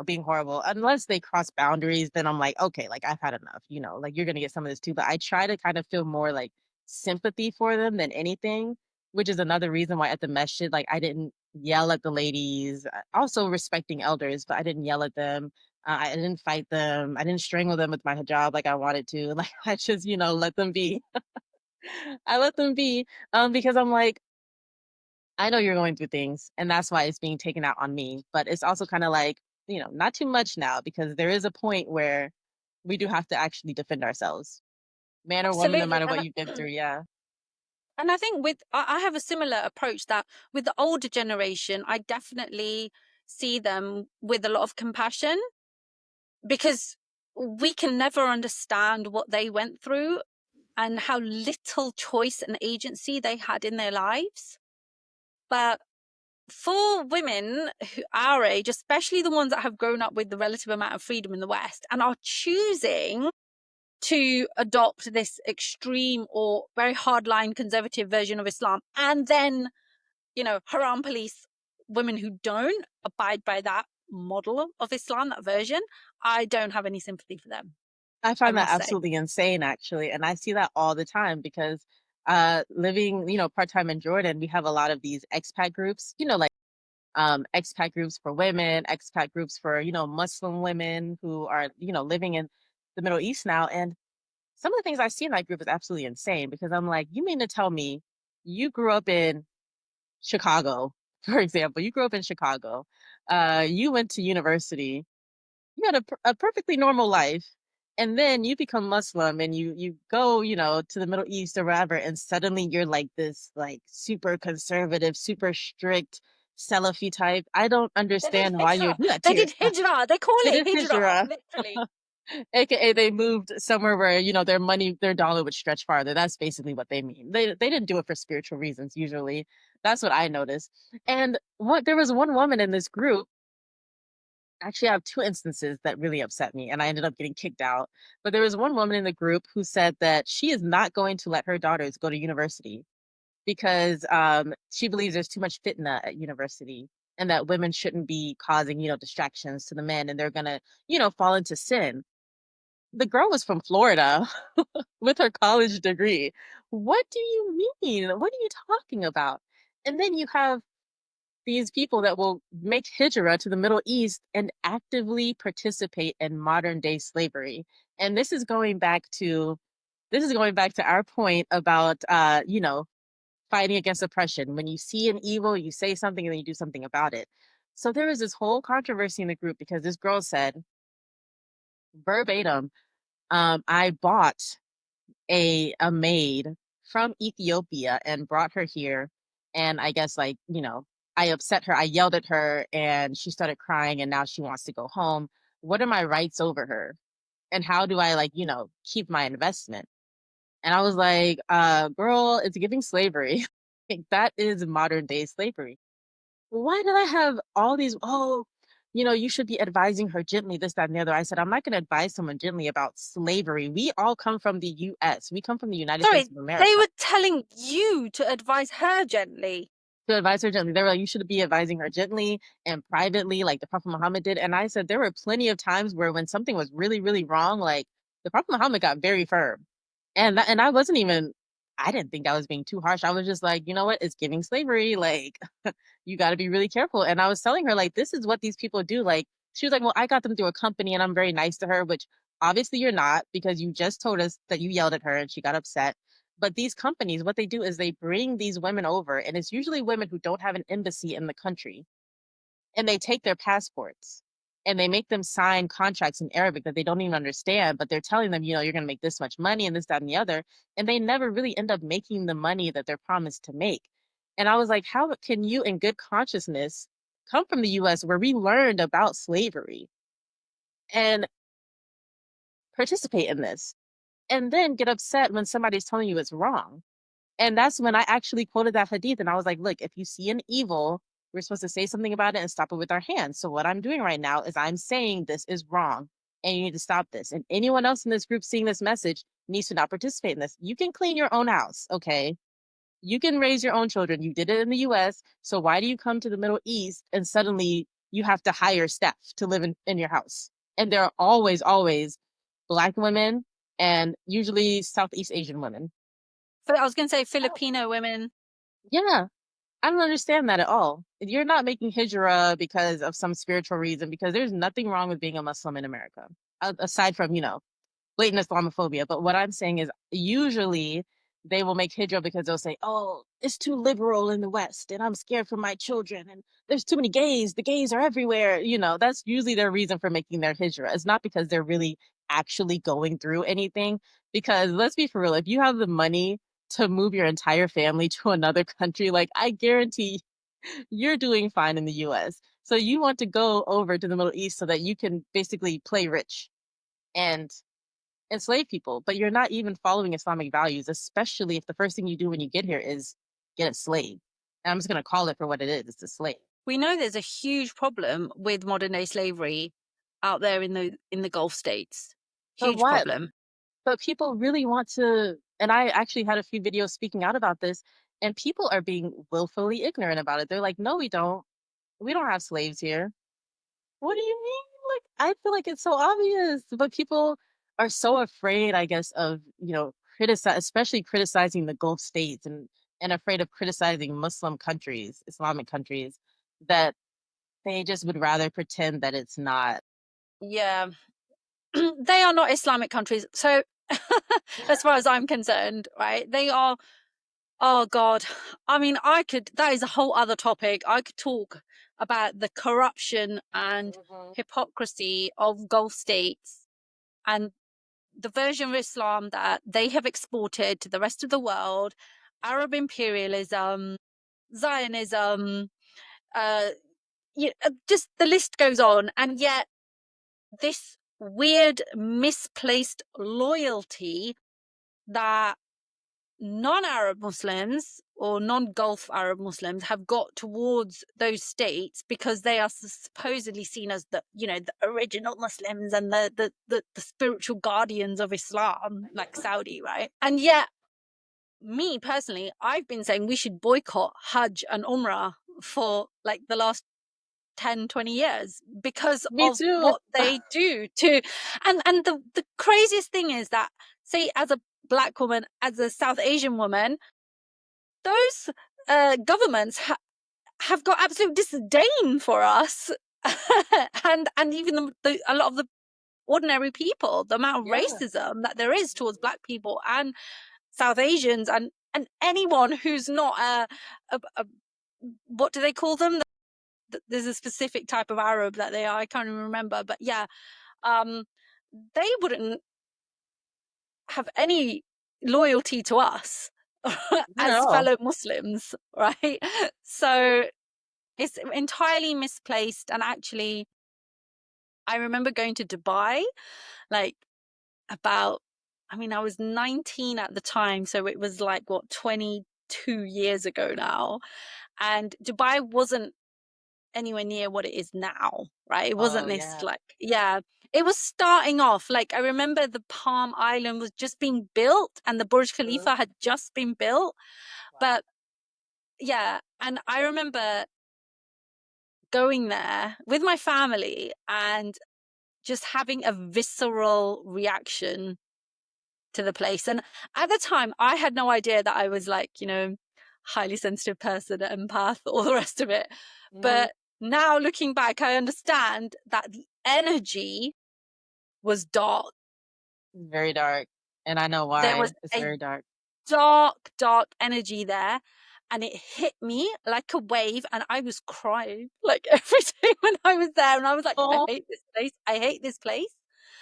being horrible. Unless they cross boundaries, then I'm like, okay, like I've had enough, like you're gonna get some of this too. But I try to kind of feel more like sympathy for them than anything, which is another reason why at the masjid, like I didn't yell at the ladies, also respecting elders, but I didn't yell at them. I didn't fight them. I didn't strangle them with my hijab like I wanted to. Like I just, let them be. I let them be, because I'm like, I know you're going through things, and that's why it's being taken out on me. But it's also kind of like, not too much now because there is a point where we do have to actually defend ourselves, man or woman, no Absolutely. matter what you've been through. Yeah, And I think I have a similar approach that with the older generation, I definitely see them with a lot of compassion, because we can never understand what they went through and how little choice and agency they had in their lives. But for women our age, especially the ones that have grown up with the relative amount of freedom in the West and are choosing to adopt this extreme or very hardline conservative version of Islam, and then, haram police women who don't abide by that model of Islam, that version, I don't have any sympathy for them, I I find that must say. absolutely insane, actually, and I see that all the time because living, part time in Jordan, we have a lot of these expat groups, like expat groups for women, expat groups for Muslim women who are living in the Middle East now, and some of the things I see in that group is absolutely insane because I'm like, you mean to tell me you grew up in Chicago, for example, you grew up in Chicago, you went to university, you had a perfectly normal life, and then you become Muslim and you go, to the Middle East or wherever, and suddenly you're like this like super conservative, super strict Salafi type. I don't They did understand why you hijrah. would do that to They did yourself. hijrah. They call They it did hijrah, hijrah. literally. AKA they moved somewhere where, their money, their dollar would stretch farther. That's basically what they mean. They didn't do it for spiritual reasons usually. That's what I noticed. And there was one woman in this group. Actually, I have two instances that really upset me, and I ended up getting kicked out. But there was one woman in the group who said that she is not going to let her daughters go to university because she believes there's too much fitna at university and that women shouldn't be causing, distractions to the men and they're gonna, fall into sin. The girl was from Florida with her college degree. What do you mean? What are you talking about? And then you have these people that will make hijrah to the Middle East and actively participate in modern day slavery. And this is going back to our point about fighting against oppression. When you see an evil, you say something and then you do something about it. So there was this whole controversy in the group because this girl said verbatim, I bought a maid from Ethiopia and brought her here. And I guess like, I upset her, I yelled at her, and she started crying, and now she wants to go home. What are my rights over her? And how do I, like, keep my investment? And I was like, girl, it's giving slavery. Like, that is modern day slavery. Why did I have all these? Oh, you should be advising her gently, this, that, and the other. I said, I'm not going to advise someone gently about slavery. We all come from the US. We come from the United States Sorry, of they America. were telling you to advise her gently. To advise her gently, they were like, you should be advising her gently and privately, like the Prophet Muhammad did. And I said, there were plenty of times where when something was really, really wrong, like the Prophet Muhammad got very firm. And I wasn't even, I didn't think I was being too harsh. I was just like, you know what? It's giving slavery. Like, you got to be really careful. And I was telling her, like, this is what these people do. Like, she was like, well, I got them through a company and I'm very nice to her, which obviously you're not because you just told us that you yelled at her and she got upset. But these companies, what they do is they bring these women over, and it's usually women who don't have an embassy in the country, and they take their passports and they make them sign contracts in Arabic that they don't even understand, but they're telling them, you're going to make this much money and this, that, and the other. And they never really end up making the money that they're promised to make. And I was like, how can you, in good consciousness, come from the US where we learned about slavery and participate in this and then get upset when somebody's telling you it's wrong? And that's when I actually quoted that hadith and I was like, look, if you see an evil, we're supposed to say something about it and stop it with our hands. So what I'm doing right now is I'm saying this is wrong and you need to stop this. And anyone else in this group seeing this message needs to not participate in this. You can clean your own house, okay? You can raise your own children. You did it in the US. So why do you come to the Middle East and suddenly you have to hire staff to live in your house? And there are always, always Black women and usually Southeast Asian women. I was going to say Filipino women. Yeah, I don't understand that at all. You're not making hijrah because of some spiritual reason, because there's nothing wrong with being a Muslim in America, aside from, blatant Islamophobia. But what I'm saying is usually they will make hijrah because they'll say, oh, it's too liberal in the West and I'm scared for my children and there's too many gays. The gays are everywhere. That's usually their reason for making their hijrah. It's not because they're really actually going through anything. Because let's be for real, if you have the money to move your entire family to another country, like I guarantee you're doing fine in the US. So you want to go over to the Middle East so that you can basically play rich and enslave people, but you're not even following Islamic values, especially if the first thing you do when you get here is get a slave. And I'm just going to call it for what it is. It's a slave. We know there's a huge problem with modern day slavery out there in the Gulf states. But Huge what? problem. But people really want to, and I actually had a few videos speaking out about this, and people are being willfully ignorant about it. They're like, no, we don't. We don't have slaves here. What do you mean? Like, I feel like it's so obvious, but people are so afraid, I guess, of, criticize, especially criticizing the Gulf states and afraid of criticizing Muslim countries, Islamic countries, that they just would rather pretend that it's not. Yeah. They are not Islamic countries. So as far as I'm concerned, right? They are, oh God. I mean, that is a whole other topic. I could talk about the corruption and Mhm. hypocrisy of Gulf states and the version of Islam that they have exported to the rest of the world, Arab imperialism, Zionism, uh, just the list goes on. And yet, this weird, misplaced loyalty that non Arab Muslims or non Gulf Arab Muslims have got towards those states because they are supposedly seen as the original Muslims and the spiritual guardians of Islam, like Saudi, right? And yet, me personally, I've been saying we should boycott Hajj and Umrah for like the last 10, 20 years because Me of too. what they do to and the craziest thing is that, say, as a Black woman, as a South Asian woman, those governments have got absolute disdain for us and even a lot of the ordinary people, the amount of Yeah. racism that there is towards Black people and South Asians and anyone who's not a what do they call them? There's a specific type of Arab that they are. I can't even remember, but yeah, um, they wouldn't have any loyalty to us Not at as all. fellow Muslims, right? So It's entirely misplaced. And actually, I remember going to Dubai, like about, I mean, I was 19 at the time, so it was like what, 22 years ago now. And Dubai wasn't anywhere near what it is now, right? It wasn't Oh this yeah. like, yeah, it was starting off. Like I remember the Palm Island was just being built and the Burj Mhm. Khalifa had just been built. Wow. But yeah, and I remember going there with my family and just having a visceral reaction to the place. And at the time, I had no idea that I was like, highly sensitive person, empath, all the rest of it. Mhm. But now looking back, I understand that the energy was dark. Very dark. And I know There why. was It's a very dark. dark, dark energy there. And it hit me like a wave, and I was crying like every day when I was there. And I was like, I Oh. hate this place. I hate this place.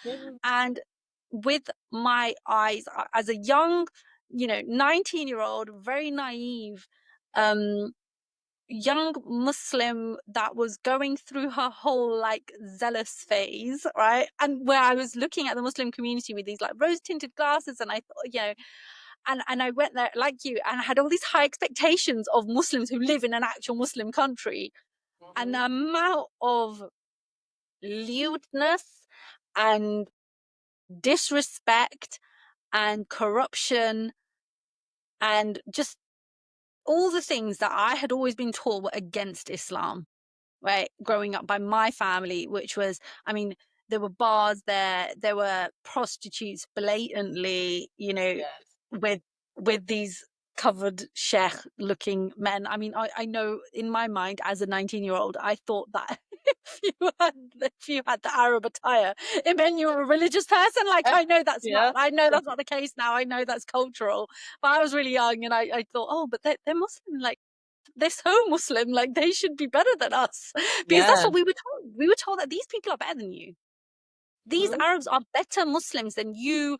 Yeah. And with my eyes as a young 19-year-old, very naive, um young Muslim that was going through her whole like zealous phase, right? And where I was looking at the Muslim community with these like rose tinted glasses, and I thought, and I went there like you, and I had all these high expectations of Muslims who live in an actual Muslim country, and Mhm. the amount of lewdness and disrespect and corruption and just all the things that I had always been taught were against Islam, right? Growing up by my family, which was, I mean, there were bars there, there were prostitutes blatantly, Yes. with these covered sheikh looking men. I mean, I know in my mind as a 19-year-old, I thought that if you had the Arab attire, it meant you were a religious person. Like Yeah. I know that's not the case now. I know that's cultural. But I was really young and I thought, oh, but they're Muslim, like they're so Muslim, like they should be better than us. Because that's Yeah. what we were told. We were told that these people are better than you. These Mhm. Arabs are better Muslims than you,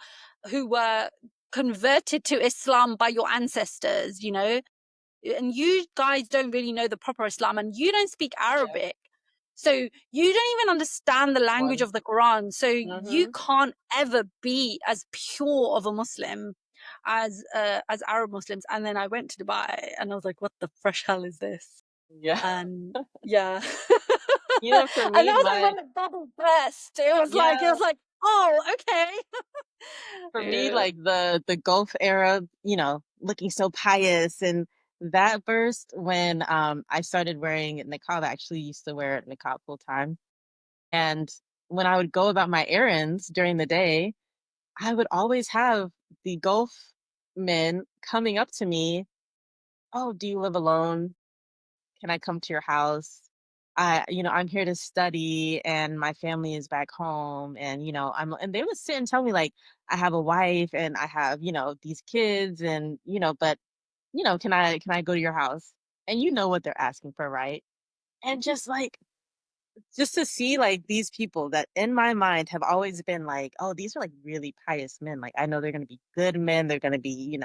who were converted to Islam by your ancestors, and you guys don't really know the proper Islam and you don't speak Yeah. Arabic. So you don't even understand the language One. of the Quran. So you Mhm. can't ever be as pure of a Muslim as Arab Muslims. And then I went to Dubai and I was like, what the fresh hell is this? Yeah. And yeah. For And me, as I my went bubble burst, it was yeah, like, oh, okay. for me, Yeah. like the Gulf era, looking so pious and that burst when I started wearing niqab. I actually used to wear niqab full time. And when I would go about my errands during the day, I would always have the Gulf men coming up to me, "Oh, do you live alone? Can I come to your house? I'm here to study and my family is back home and and they would sit and tell me like I have a wife and I have, these kids and but can I go to your house? And you know what they're asking for, right? And just to see like these people that in my mind have always been like, oh, these are like really pious men. Like I know they're gonna be good men, they're gonna be,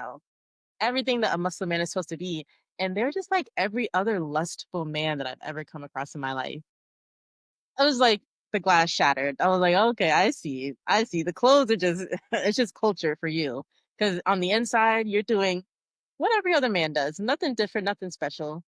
everything that a Muslim man is supposed to be. And they're just like every other lustful man that I've ever come across in my life. I was like, the glass shattered. I was like, okay, I see. I see. The clothes are just, it's just culture for you. Because on the inside, you're doing what every other man does. Nothing different, nothing special.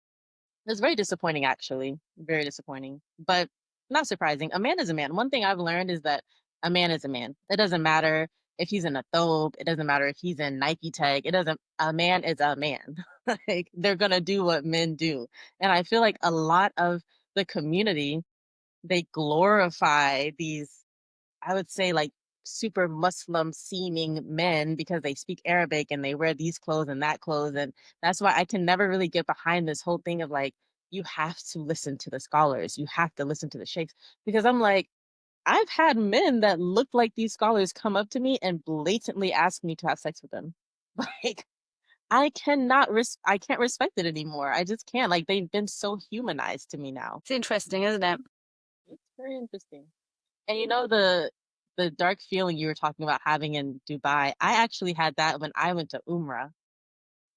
It's very disappointing, actually. Very disappointing, but not surprising. A man is a man. One thing I've learned is that a man is a man. It doesn't matter if he's in a thobe. It doesn't matter if he's in Nike tag. It doesn't. A man is a man. Like they're gonna do what men do, and I feel like a lot of the community they glorify these. I would say like super Muslim seeming men because they speak Arabic and they wear these clothes and that clothes. And that's why I can never really get behind this whole thing of like, you have to listen to the scholars, you have to listen to the sheikhs. Because I'm like, I've had men that look like these scholars come up to me and blatantly ask me to have sex with them. Like, I can't respect it anymore. I just can't. Like, they've been so humanized to me now. It's interesting, isn't it? It's very interesting. And the dark feeling you were talking about having in Dubai, I actually had that when I went to Umrah.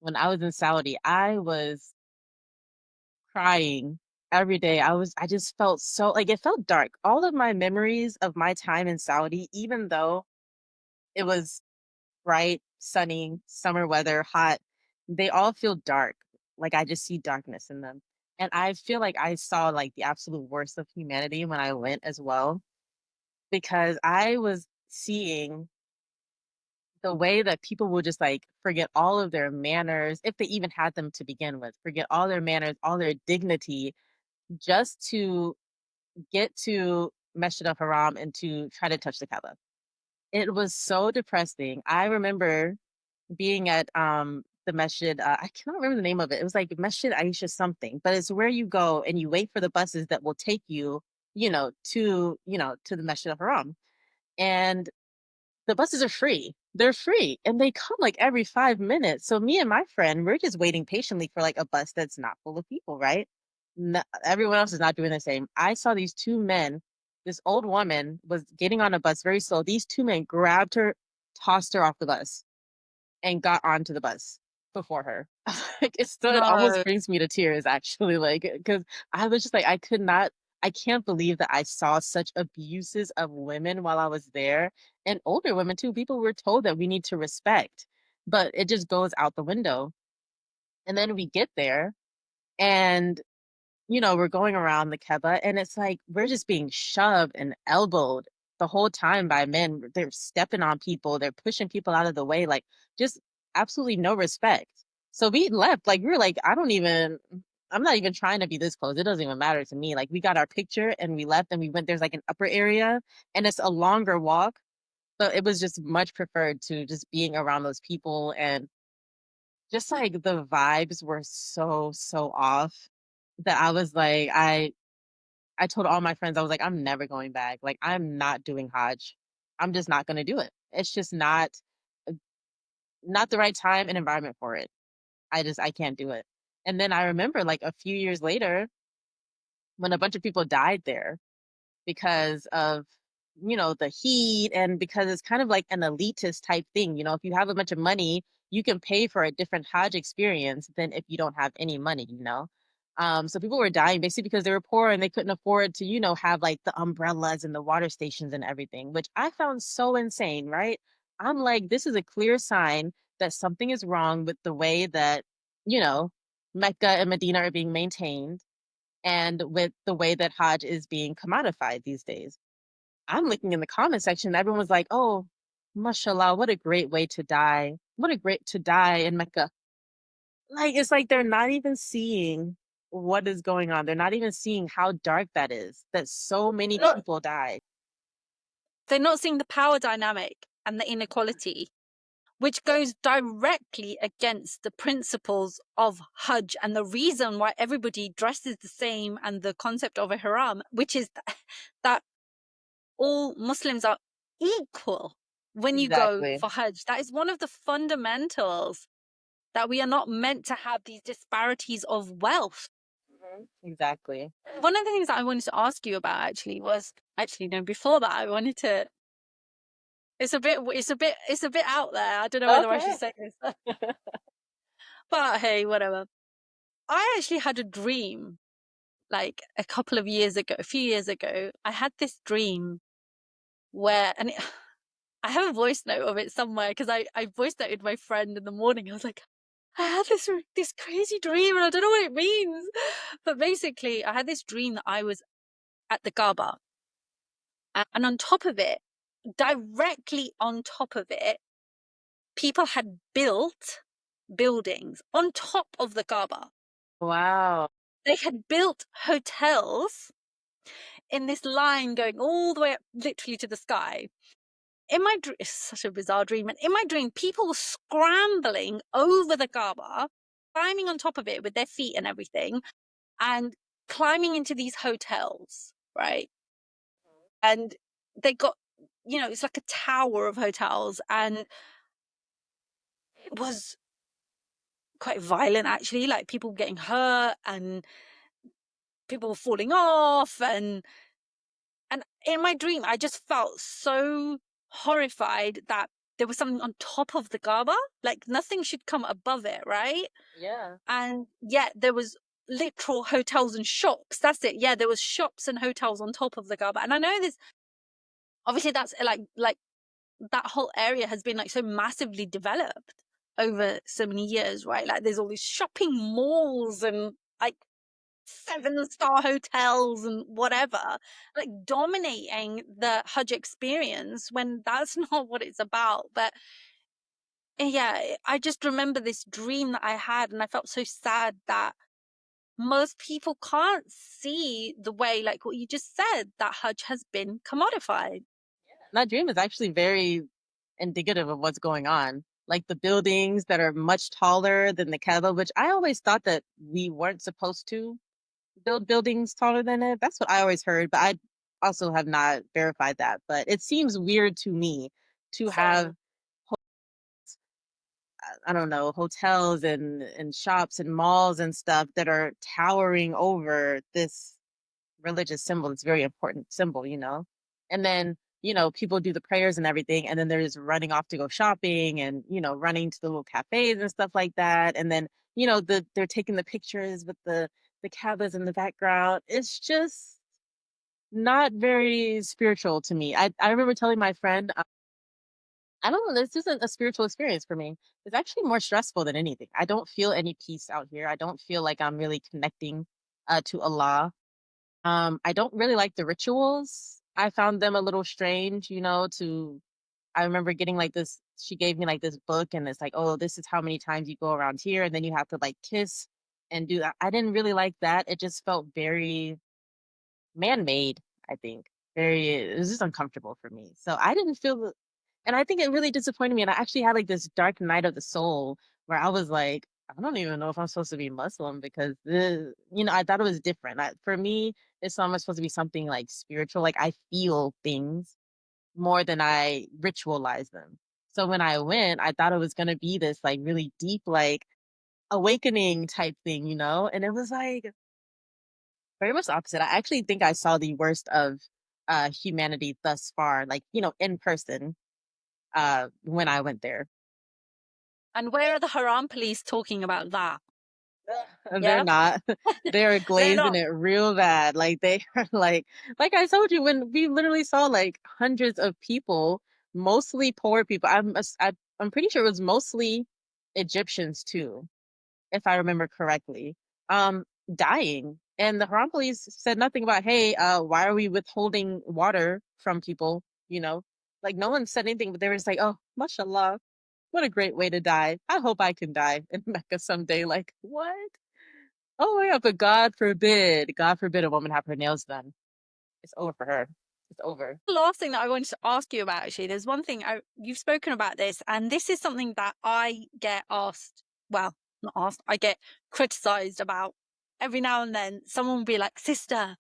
When I was in Saudi, I was crying every day I just felt so like it felt dark. All of my memories of my time in Saudi, even though it was bright, sunny, summer weather, hot, they all feel dark. Like I just see darkness in them. And I feel like I saw like the absolute worst of humanity when I went as well, because I was seeing the way that people will just like forget all of their manners, if they even had them to begin with, forget all their manners, all their dignity, just to get to Masjid al Haram and to try to touch the Kaaba. It was so depressing. I remember being at the masjid, I cannot remember the name of it. It was like Masjid Aisha something, but it's where you go and you wait for the buses that will take you, to the Masjid al Haram. And the buses are free. They're free and they come like every 5 minutes. So me and my friend, we're just waiting patiently for like a bus that's not full of people, right? No, everyone else is not doing the same. I saw these two men. This old woman was getting on a bus very slow. These two men grabbed her, tossed her off the bus, and got onto the bus before her. Like, it almost No. brings me to tears actually, like, because I was just like, I can't believe that I saw such abuses of women while I was there, and older women too. People were told that we need to respect, but it just goes out the window. And then we get there, and we're going around the Keba and it's like we're just being shoved and elbowed the whole time by men. They're stepping on people, they're pushing people out of the way, like just absolutely no respect. So we left, like we were like, I'm not even trying to be this close. It doesn't even matter to me. Like we got our picture and we left and we went, there's like an upper area and it's a longer walk. So it was just much preferred to just being around those people and just like the vibes were so, so off that I was like, I told all my friends, I was like, I'm never going back. Like, I'm not doing Hajj. I'm just not going to do it. It's just uh, not the right time and environment for it. I can't do it. And then I remember like a few years later when a bunch of people died there because of the heat and because it's kind of like an elitist type thing. If you have a bunch of money you can pay for a different Hajj experience than if you don't have any money. So people were dying basically because they were poor and they couldn't afford to have like the umbrellas and the water stations and everything, which I found so insane, right? I'm like, this is a clear sign that something is wrong with the way that you know Mecca and Medina are being maintained and with the way that Hajj is being commodified these days. I'm looking in the comment section, everyone was like, "Oh, mashallah, what a great way to die. What a great to die in Mecca." Like it's like they're not even seeing what is going on. They're not even seeing how dark that is. That so many Not, people died. they're not seeing the power dynamic and the inequality, which goes directly against the principles of Hajj and the reason why everybody dresses the same and the concept of a haram, which is that all Muslims are equal when you go Exactly. for Hajj. That is one of the fundamentals, that we are not meant to have these disparities of wealth. Exactly. One of the things that I wanted to ask you about actually no, before that I wanted to, it's a bit out there. I don't know whether I should Okay. say this. But hey, whatever. I actually had a dream like a few years ago. I had this dream where, and I have a voice note of it somewhere because I voice noted my friend in the morning. I was like, I had this crazy dream and I don't know what it means. But basically, I had this dream that I was at the Kaaba, and on top of it, directly on top of it, people had built buildings on top of the Kaaba. Wow. They had built hotels in this line going all the way up literally to the sky. In my dream, it's such a bizarre dream. And in my dream, people were scrambling over the Kaaba, climbing on top of it with their feet and everything, and climbing into these hotels, right? And they got, it's like a tower of hotels, and it was quite violent actually, like people getting hurt and people were falling off, and in my dream, I just felt so horrified that there was something on top of the Kaaba, like nothing should come above it, right? Yeah. And yet there was literal hotels and shops. That's it. Yeah, there was shops and hotels on top of the Kaaba. And I know this, obviously that's like that whole area has been like so massively developed over so many years, right? Like there's all these shopping malls and like 7-star hotels and whatever, like dominating the Hajj experience when that's not what it's about. But yeah, I just remember this dream that I had, and I felt so sad that most people can't see the way, like what you just said, that Hajj has been commodified. That dream is actually very indicative of what's going on. Like the buildings that are much taller than the Kaaba, which I always thought that we weren't supposed to build buildings taller than it. That's what I always heard, but I also have not verified that. But it seems weird to me to have, Same. I don't know, hotels and shops and malls and stuff that are towering over this religious symbol. It's a very important symbol, you know? And then, you know, people do the prayers and everything, and then they're just running off to go shopping and, you know, running to the little cafes and stuff like that. And then, you know, they're taking the pictures with the Kaabas in the background. It's just not very spiritual to me. I remember telling my friend, I don't know, this isn't a spiritual experience for me. It's actually more stressful than anything. I don't feel any peace out here. I don't feel like I'm really connecting to Allah. I don't really like the rituals. I found them a little strange, you know, to I remember getting like this, she gave me like this book and it's like, oh, this is how many times you go around here and then you have to like kiss and do that. I didn't really like that. It just felt very man-made, I think. Very it was just uncomfortable for me. So I didn't feel and I think it really disappointed me. And I actually had like this dark night of the soul where I was like, I don't even know if I'm supposed to be Muslim because you know, I thought it was different. For me, Islam is supposed to be something like spiritual. Like I feel things more than I ritualize them. So when I went, I thought it was gonna be this like really deep, like awakening type thing, you know? And it was like very much the opposite. I actually think I saw the worst of humanity thus far, like, you know, in person, when I went there. And where are the Haram police talking about that? And they're Yeah, not. They're they're glazing not. it real bad. Like they are like I told you, when we literally saw like hundreds of people, mostly poor people. I'm pretty sure it was mostly Egyptians too, if I remember correctly, dying. And the Haram police said nothing about, hey, why are we withholding water from people? You know, like no one said anything, but they were just like, oh, mashallah, what a great way to die. I hope I can die in Mecca someday. Like, what? Oh my God, but God forbid a woman have her nails done. It's over for her. It's over. The last thing that I wanted to ask you about, actually, there's one thing you've spoken about this, and this is something that I get asked, well, not asked, I get criticized about every now and then. Someone will be like, sister,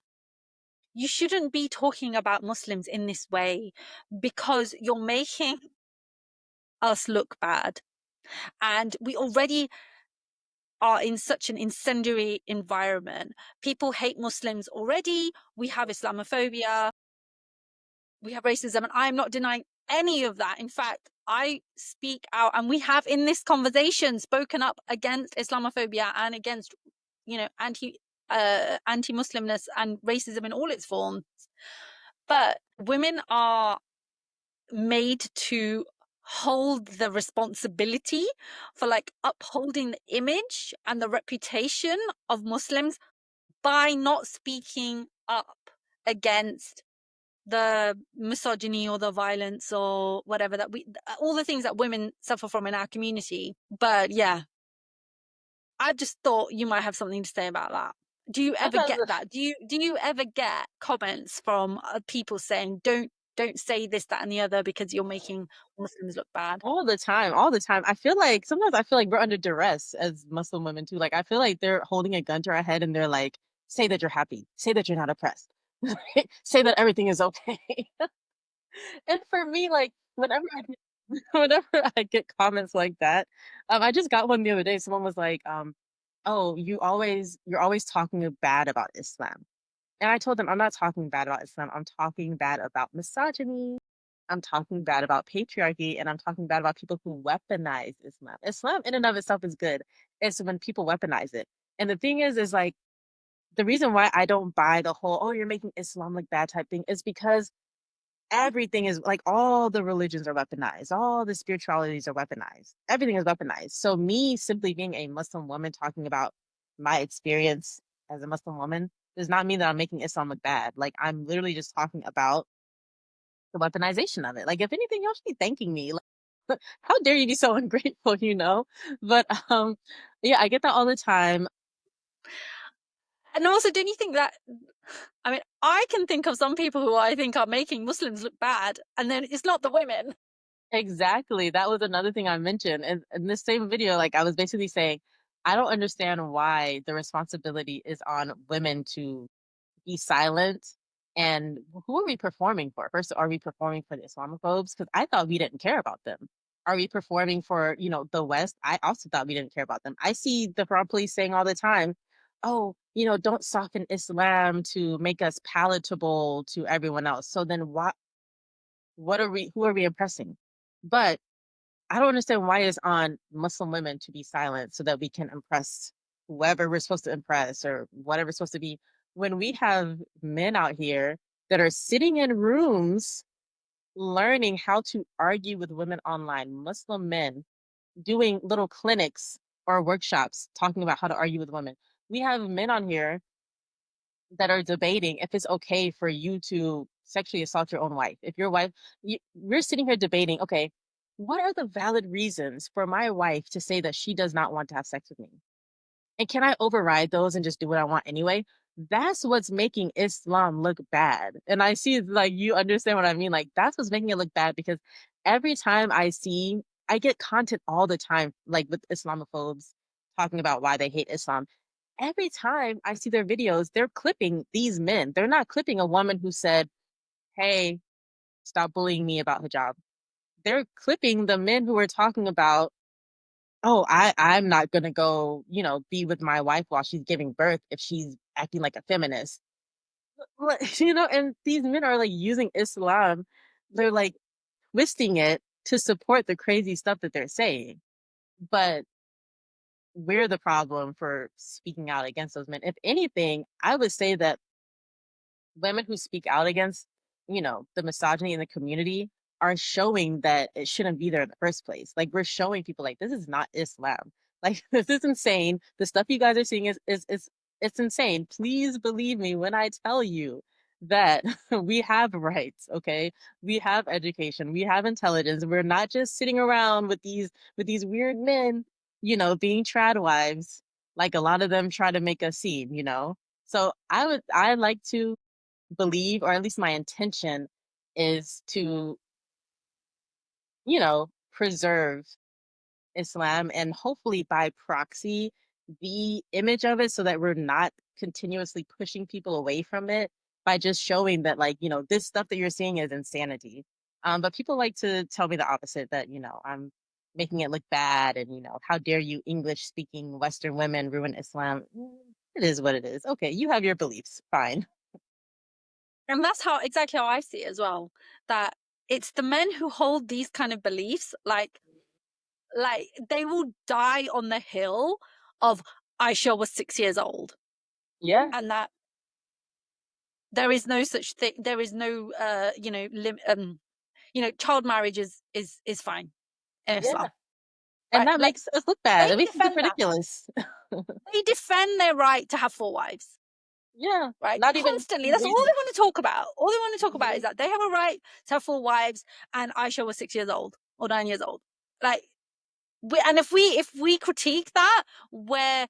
you shouldn't be talking about Muslims in this way because you're making us look bad. And we already are in such an incendiary environment. People hate Muslims already. We have Islamophobia, we have racism, and I'm not denying any of that. In fact, I speak out, and we have in this conversation spoken up against Islamophobia and against, you know, anti-Muslimness and racism in all its forms. But women are made to hold the responsibility for like upholding the image and the reputation of Muslims by not speaking up against the misogyny or the violence or whatever that we all the things that women suffer from in our community. But yeah, I just thought you might have something to say about that. Do you ever get that? Do you ever get comments from people saying don't say this, that, and the other because you're making Muslims look bad? All the time, all the time. I feel like sometimes I feel like we're under duress as Muslim women too. Like I feel like they're holding a gun to our head and they're like, say that you're happy, say that you're not oppressed, say that everything is okay. And for me, like whenever I get comments like that, I just got one the other day. Someone was like, "Oh, you're always talking bad about Islam." And I told them, I'm not talking bad about Islam. I'm talking bad about misogyny. I'm talking bad about patriarchy. And I'm talking bad about people who weaponize Islam. Islam, in and of itself, is good. It's when people weaponize it. And the thing is like the reason why I don't buy the whole, oh, you're making Islam look bad type thing is because everything is like all the religions are weaponized, all the spiritualities are weaponized, everything is weaponized. So, me simply being a Muslim woman talking about my experience as a Muslim woman does not mean that I'm making Islam look bad. Like, I'm literally just talking about the weaponization of it. Like, if anything, y'all should be thanking me. Like, how dare you be so ungrateful, you know? But yeah, I get that all the time. And also, don't you think that, I mean, I can think of some people who I think are making Muslims look bad, and then it's not the women. Exactly. That was another thing I mentioned. And in this same video, like I was basically saying, I don't understand why the responsibility is on women to be silent. And who are we performing for? First, are we performing for the Islamophobes? Because I thought we didn't care about them. Are we performing for, the West? I also thought we didn't care about them. I see the Haram police saying all the time, oh, don't soften Islam to make us palatable to everyone else. So then who are we impressing? But I don't understand why it's on Muslim women to be silent so that we can impress whoever we're supposed to impress or whatever it's supposed to be. When we have men out here that are sitting in rooms learning how to argue with women online, Muslim men doing little clinics or workshops talking about how to argue with women. We have men on here that are debating if it's okay for you to sexually assault your own wife. If your wife, we're sitting here debating, okay, what are the valid reasons for my wife to say that she does not want to have sex with me? And can I override those and just do what I want anyway? That's what's making Islam look bad. And I see like you understand what I mean. Like that's what's making it look bad because every time I get content all the time, like with Islamophobes talking about why they hate Islam. Every time I see their videos, they're clipping these men. They're not clipping a woman who said, hey, stop bullying me about hijab. They're clipping the men who are talking about, oh, I'm not gonna go, be with my wife while she's giving birth if she's acting like a feminist. And these men are like using Islam, they're like twisting it to support the crazy stuff that they're saying. But we're the problem for speaking out against those men. If anything, I would say that women who speak out against, the misogyny in the community are showing that it shouldn't be there in the first place. Like we're showing people like this is not Islam. Like this is insane. The stuff you guys are seeing is it's insane. Please believe me when I tell you that we have rights, okay? We have education, we have intelligence. We're not just sitting around with these weird men, being trad wives, like a lot of them try to make us seem. So I like to believe, or at least my intention is to, preserve Islam and hopefully by proxy the image of it so that we're not continuously pushing people away from it by just showing that like, this stuff that you're seeing is insanity. But people like to tell me the opposite that, I'm making it look bad and, how dare you English speaking Western women ruin Islam. It is what it is. Okay, you have your beliefs. Fine. And that's exactly how I see it as well. That it's the men who hold these kind of beliefs, like they will die on the hill of Aisha was 6 years old, Yeah. and that there is no such thing. There is no, child marriage is fine in Yeah. Islam, And right? that Like makes us look bad. they It makes us look defend that. ridiculous. They defend their right to have 4 wives. Yeah, Right, not even constantly. That's all reason. they want to talk about. All they want to talk about is Mhm. that they have a right to have 4 wives, and Aisha was 6 years old or 9 years old. Like, and if we critique that, we're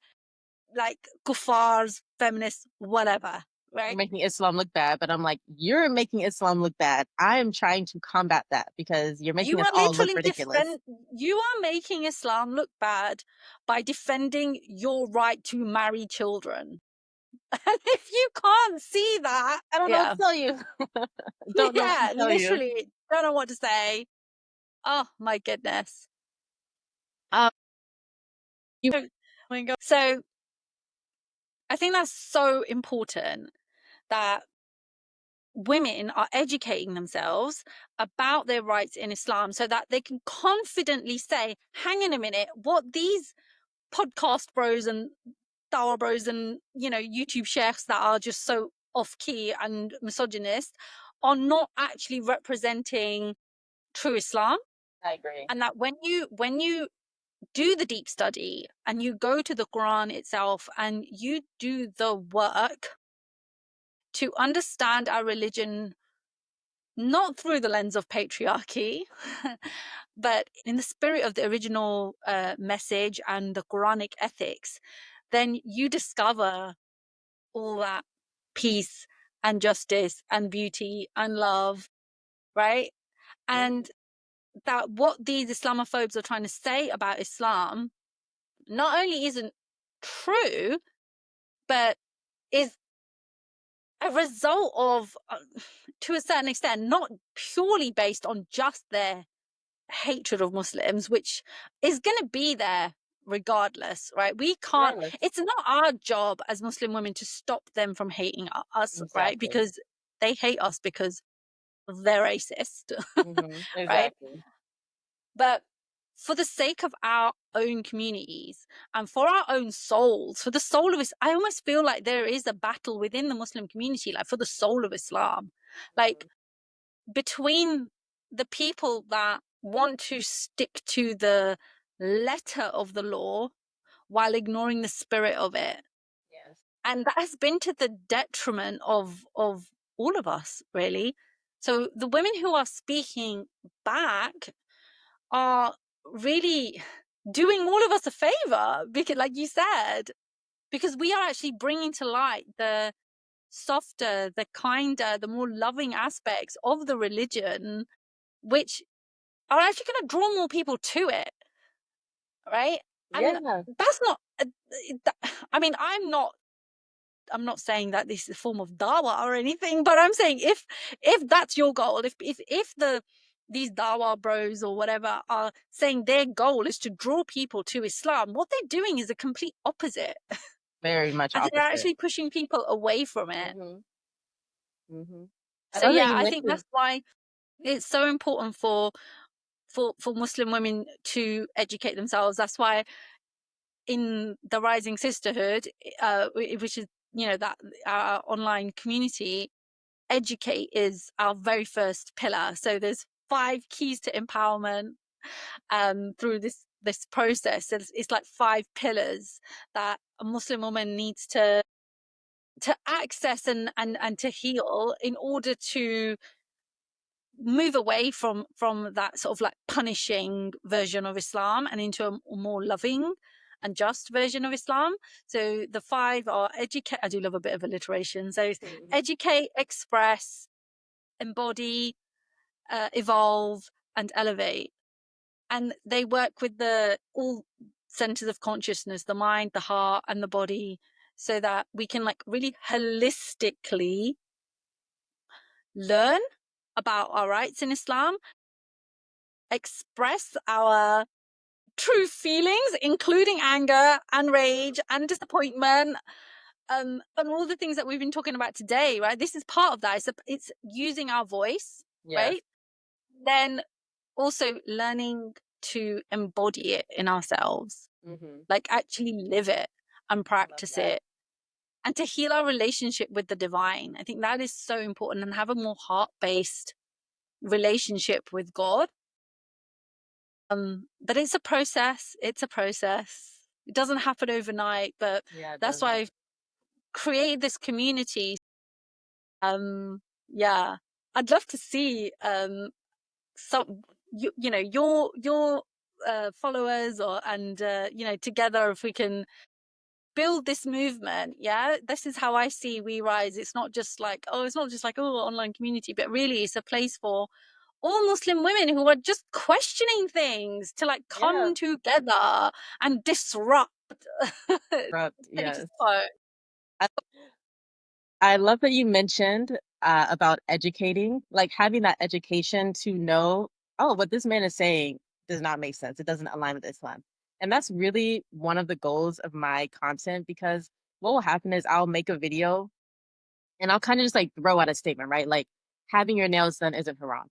like kuffars, feminists, whatever, We're right? making Islam look bad, but I'm like, you're making Islam look bad. I am trying to combat that because you're You making us are all look literally ridiculous. you are making Islam look bad by defending your right to marry children. And if you can't see that, I don't know what yeah, to tell you. Don't know what to yeah, tell you. literally don't know what to say. Oh my goodness. Um, you Oh my God. So I think that's so important that women are educating themselves about their rights in Islam so that they can confidently say, hang on a minute, what these podcast bros and dawah bros and, YouTube sheikhs that are just so off key and misogynist are not actually representing true Islam. I agree. And that when you do the deep study and you go to the Quran itself and you do the work to understand our religion, not through the lens of patriarchy, but in the spirit of the original message and the Quranic ethics, then you discover all that peace and justice and beauty and love, right? Mhm. And that what these Islamophobes are trying to say about Islam not only isn't true, but is a result of, to a certain extent, not purely based on just their hatred of Muslims, which is going to be there regardless, right? We can't, Regardless. it's not our job as Muslim women to stop them from hating us, right? Exactly. Because they hate us because they're racist, right? Exactly. But for the sake of our own communities and for our own souls, for the soul of I almost feel like there is a battle within the Muslim community, like for the soul of Islam, like Mhm. between the people that want to stick to the letter of the law while ignoring the spirit of it. Yes. And that has been to the detriment of all of us, really. So the women who are speaking back are really doing all of us a favor, because like you said, because we are actually bringing to light the softer, the kinder, the more loving aspects of the religion, which are actually going to draw more people to it, right? And Yeah. that's not I mean, I'm not saying that this is a form of dawah or anything, but I'm saying if that's your goal, if these dawah bros or whatever are saying their goal is to draw people to Islam, what they're doing is the complete opposite. Very much And they're opposite. actually pushing people away from it. Mhm. Mhm. I So love that yeah, you I think mentioned. that's why it's so important for Muslim women to educate themselves. That's why in the Rising Sisterhood, which is, that our online community, educate is our very first pillar. So there's 5 keys to empowerment through this process. It's like 5 pillars that a Muslim woman needs to access and to heal in order to move away from that sort of like punishing version of Islam and into a more loving and just version of Islam. So the 5 are educate. I do love a bit of alliteration. So Mhm. educate, express, embody, evolve, and elevate. And they work with the all centers of consciousness, the mind, the heart, and the body, so that we can like really holistically learn about our rights in Islam, express our true feelings, including anger and rage and disappointment, and all the things that we've been talking about today, right? This is part of that. It's using our voice, Yes. right? Then also learning to embody it in ourselves, Mhm. like actually live it and I love practice that. it, and to heal our relationship with the divine. I think that is so important, and have a more heart-based relationship with God. But it's a process. It's a process. It doesn't happen overnight, but Yeah, it that's why doesn't. I've created this community. Yeah, I'd love to see some your followers or and together if we can build this movement. Yeah, this is how I see WeRise. It's not just like online community, but really it's a place for all Muslim women who are just questioning things to like Yeah. come together and disrupt. Corrupt. Take us Yes. home. I, I love that you mentioned about educating, like having that education to know, oh, what this man is saying does not make sense. It doesn't align with Islam. And that's really one of the goals of my content because what will happen is I'll make a video and I'll kind of just like throw out a statement, right? Like having your nails done isn't haram.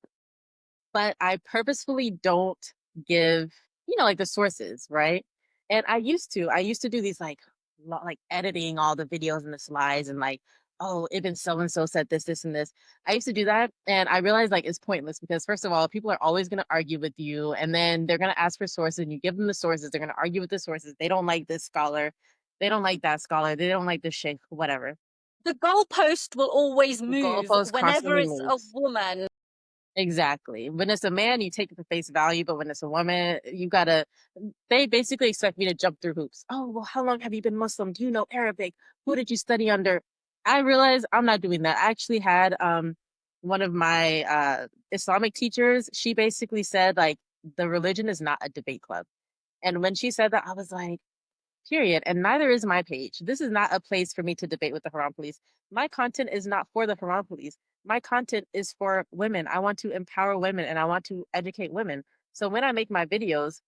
But I purposefully don't give, like the sources, right? And I used to do these like like editing all the videos and the slides and like, oh, even so and so said this, this, and this. I used to do that, and I realized like it's pointless because first of all, people are always going to argue with you, and then they're going to ask for sources, and you give them the sources. They're going to argue with the sources. They don't like this scholar, they don't like that scholar, they don't like this sheikh, whatever. The goalpost will always The move goalpost whenever constantly it's a moves. woman. Exactly. When it's a man, you take it for face value, but when it's a woman, you gotta. They basically expect me to jump through hoops. Oh, well, how long have you been Muslim? Do you know Arabic? Who did you study under? I realized I'm not doing that. I actually had one of my Islamic teachers. She basically said like the religion is not a debate club, and when she said that, I was like, period. And neither is my page. This is not a place for me to debate with the Haram police. My content is not for the Haram police. My content is for women. I want to empower women and I want to educate women. So when I make my videos,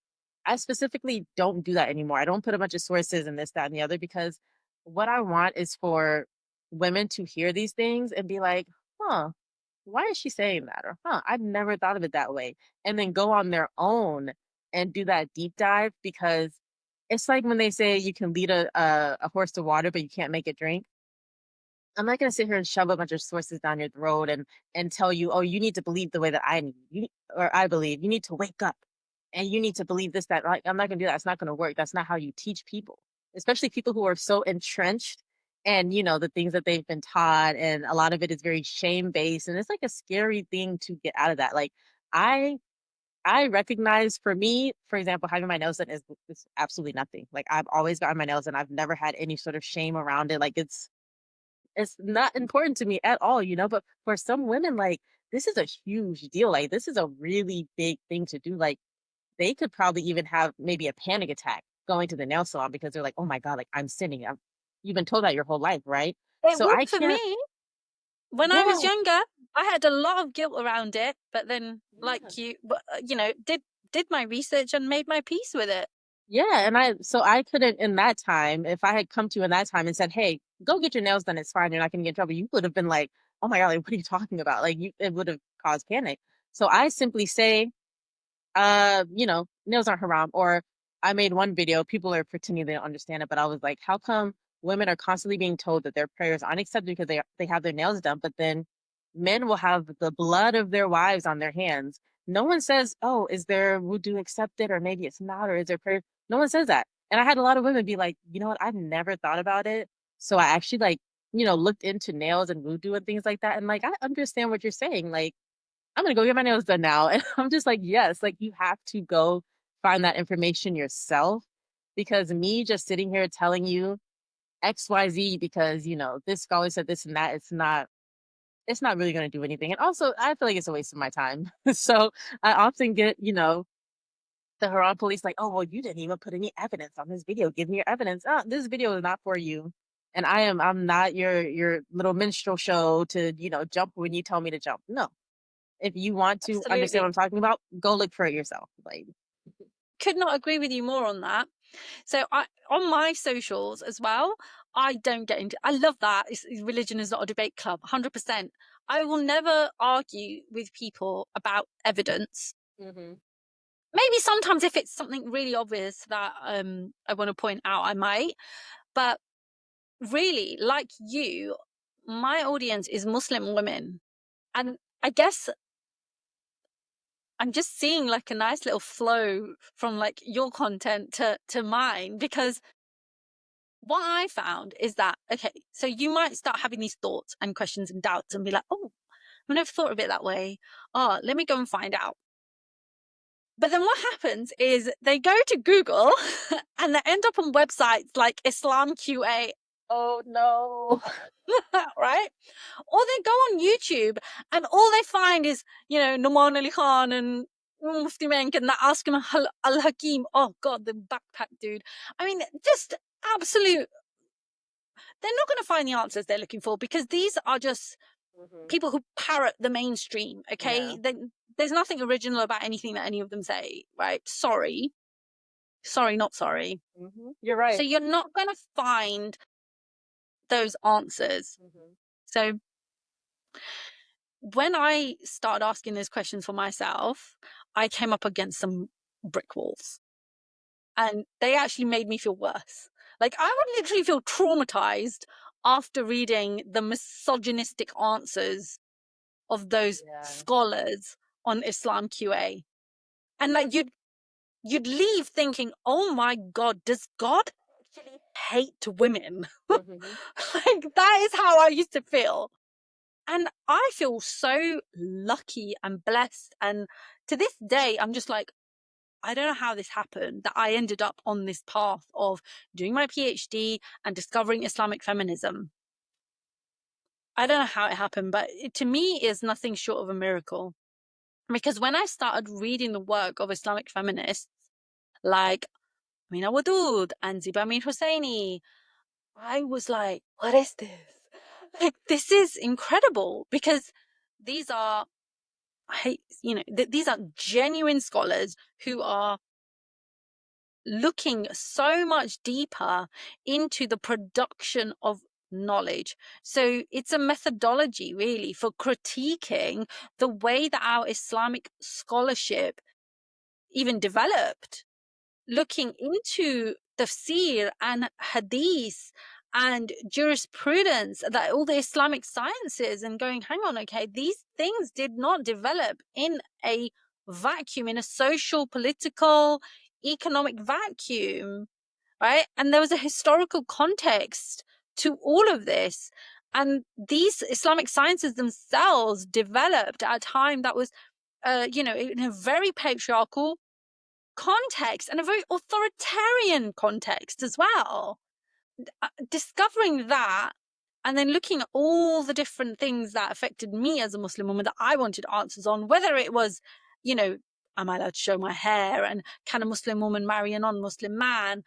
I specifically don't do that anymore. I don't put a bunch of sources and this, that, and the other because what I want is for women to hear these things and be like, huh, why is she saying that? Or, huh, I've never thought of it that way. And then go on their own and do that deep dive because it's like when they say you can lead a horse to water, but you can't make it drink. I'm not gonna sit here and shove a bunch of sources down your throat and tell you, oh, you need to believe the way that I need you or I believe. You need to wake up and you need to believe this, that. Like, I'm not gonna do that. It's not gonna work. That's not how you teach people, especially people who are so entrenched and the things that they've been taught, and a lot of it is very shame based, and it's like a scary thing to get out of that. Like I I recognize for me, for example, having my nails done is absolutely nothing. Like I've always gotten my nails done. I've never had any sort of shame around it. Like it's not important to me at all, but for some women, like this is a huge deal. Like this is a really big thing to do. Like they could probably even have maybe a panic attack going to the nail salon because they're like, oh my God, like I'm sinning. You've been told that your whole life, right? It So would I for can't, me. When I was yeah, younger, I had a lot of guilt around it, but then, yeah. did my research and made my peace with it. Yeah, and I couldn't in that time, if I had come to you in that time and said, "Hey, go get your nails done, it's fine, you're not gonna get in trouble," you would have been like, "Oh my God, like what are you talking about?" Like it would have caused panic. So I simply say, nails aren't haram. Or I made one video, people are pretending they don't understand it, but I was like, how come women are constantly being told that their prayers aren't accepted because they have their nails done, but then men will have the blood of their wives on their hands. No one says, oh, is their wudu accepted, or maybe it's not, or is their prayer? No one says that. And I had a lot of women be like, you know what, I've never thought about it. So I actually like, looked into nails and wudu and things like that. And like I understand what you're saying. Like I'm gonna go get my nails done now. And I'm just like, yes, like you have to go find that information yourself because me just sitting here telling you XYZ because, this scholar said this and that, it's not really gonna do anything. And also I feel like it's a waste of my time. So I often get, the Haram police like, oh well, you didn't even put any evidence on this video. Give me your evidence. This video is not for you. And I'm not your little minstrel show to, jump when you tell me to jump. No, if you want to understand what Absolutely. I'm talking about, go look for it yourself. Like, Could not agree with you more on that. So on my socials as well, I don't get into. I love that. Religion is not a debate club. 100%. I will never argue with people about evidence. hmm Maybe sometimes if it's something really obvious that I want to point out, I might. But really, like you, my audience is Muslim women, and I guess I'm just seeing like a nice little flow from like your content to mine, because what I found is that, okay, so you might start having these thoughts and questions and doubts and be like, oh, I never thought of it that way. Oh, let me go and find out. But then what happens is they go to Google and they end up on websites like Islam QA, oh no. right? Or they go on YouTube and all they find is, Aaliyah Khan and Mufti Menk, and they ask him Al Hakim. Oh God, the backpack dude. I mean, just absolute. They're not going to find the answers they're looking for because these are just hmm people who parrot the mainstream. Yeah. Okay, there's nothing original about anything that any of them say. Right? Sorry, not sorry. You're So right. you're not going to find those answers. hmm So when I started asking those questions for myself, I came up against some brick walls, and they actually made me feel worse. Like, I would literally feel traumatized after reading the misogynistic answers of those Yeah. scholars on Islam QA. And like you'd leave thinking, oh my God, does God actually hate women? Hmm. Like, that is how I used to feel. And I feel so lucky and blessed. And to this day, I'm just like, I don't know how this happened, that I ended up on this path of doing my PhD and discovering Islamic feminism. I don't know how it happened, but it, to me, is nothing short of a miracle. Because when I started reading the work of Islamic feminists like Amina Wadud and Ziba Amin Husseini, I was like, what is this? Like, this is incredible because these are, these are genuine scholars who are looking so much deeper into the production of knowledge. So it's a methodology really for critiquing the way that our Islamic scholarship even developed, looking into tafsir and hadith and jurisprudence, that all the Islamic sciences, and going, hang on, okay, these things did not develop in a vacuum, in a social, political, economic vacuum, right? And there was a historical context to all of this. And these Islamic sciences themselves developed at a time that was, in a very patriarchal context and a very authoritarian context as well. Discovering that and then looking at all the different things that affected me as a Muslim woman that I wanted answers on, whether it was, you know, am I allowed to show my hair? And can a Muslim woman marry a non Muslim man?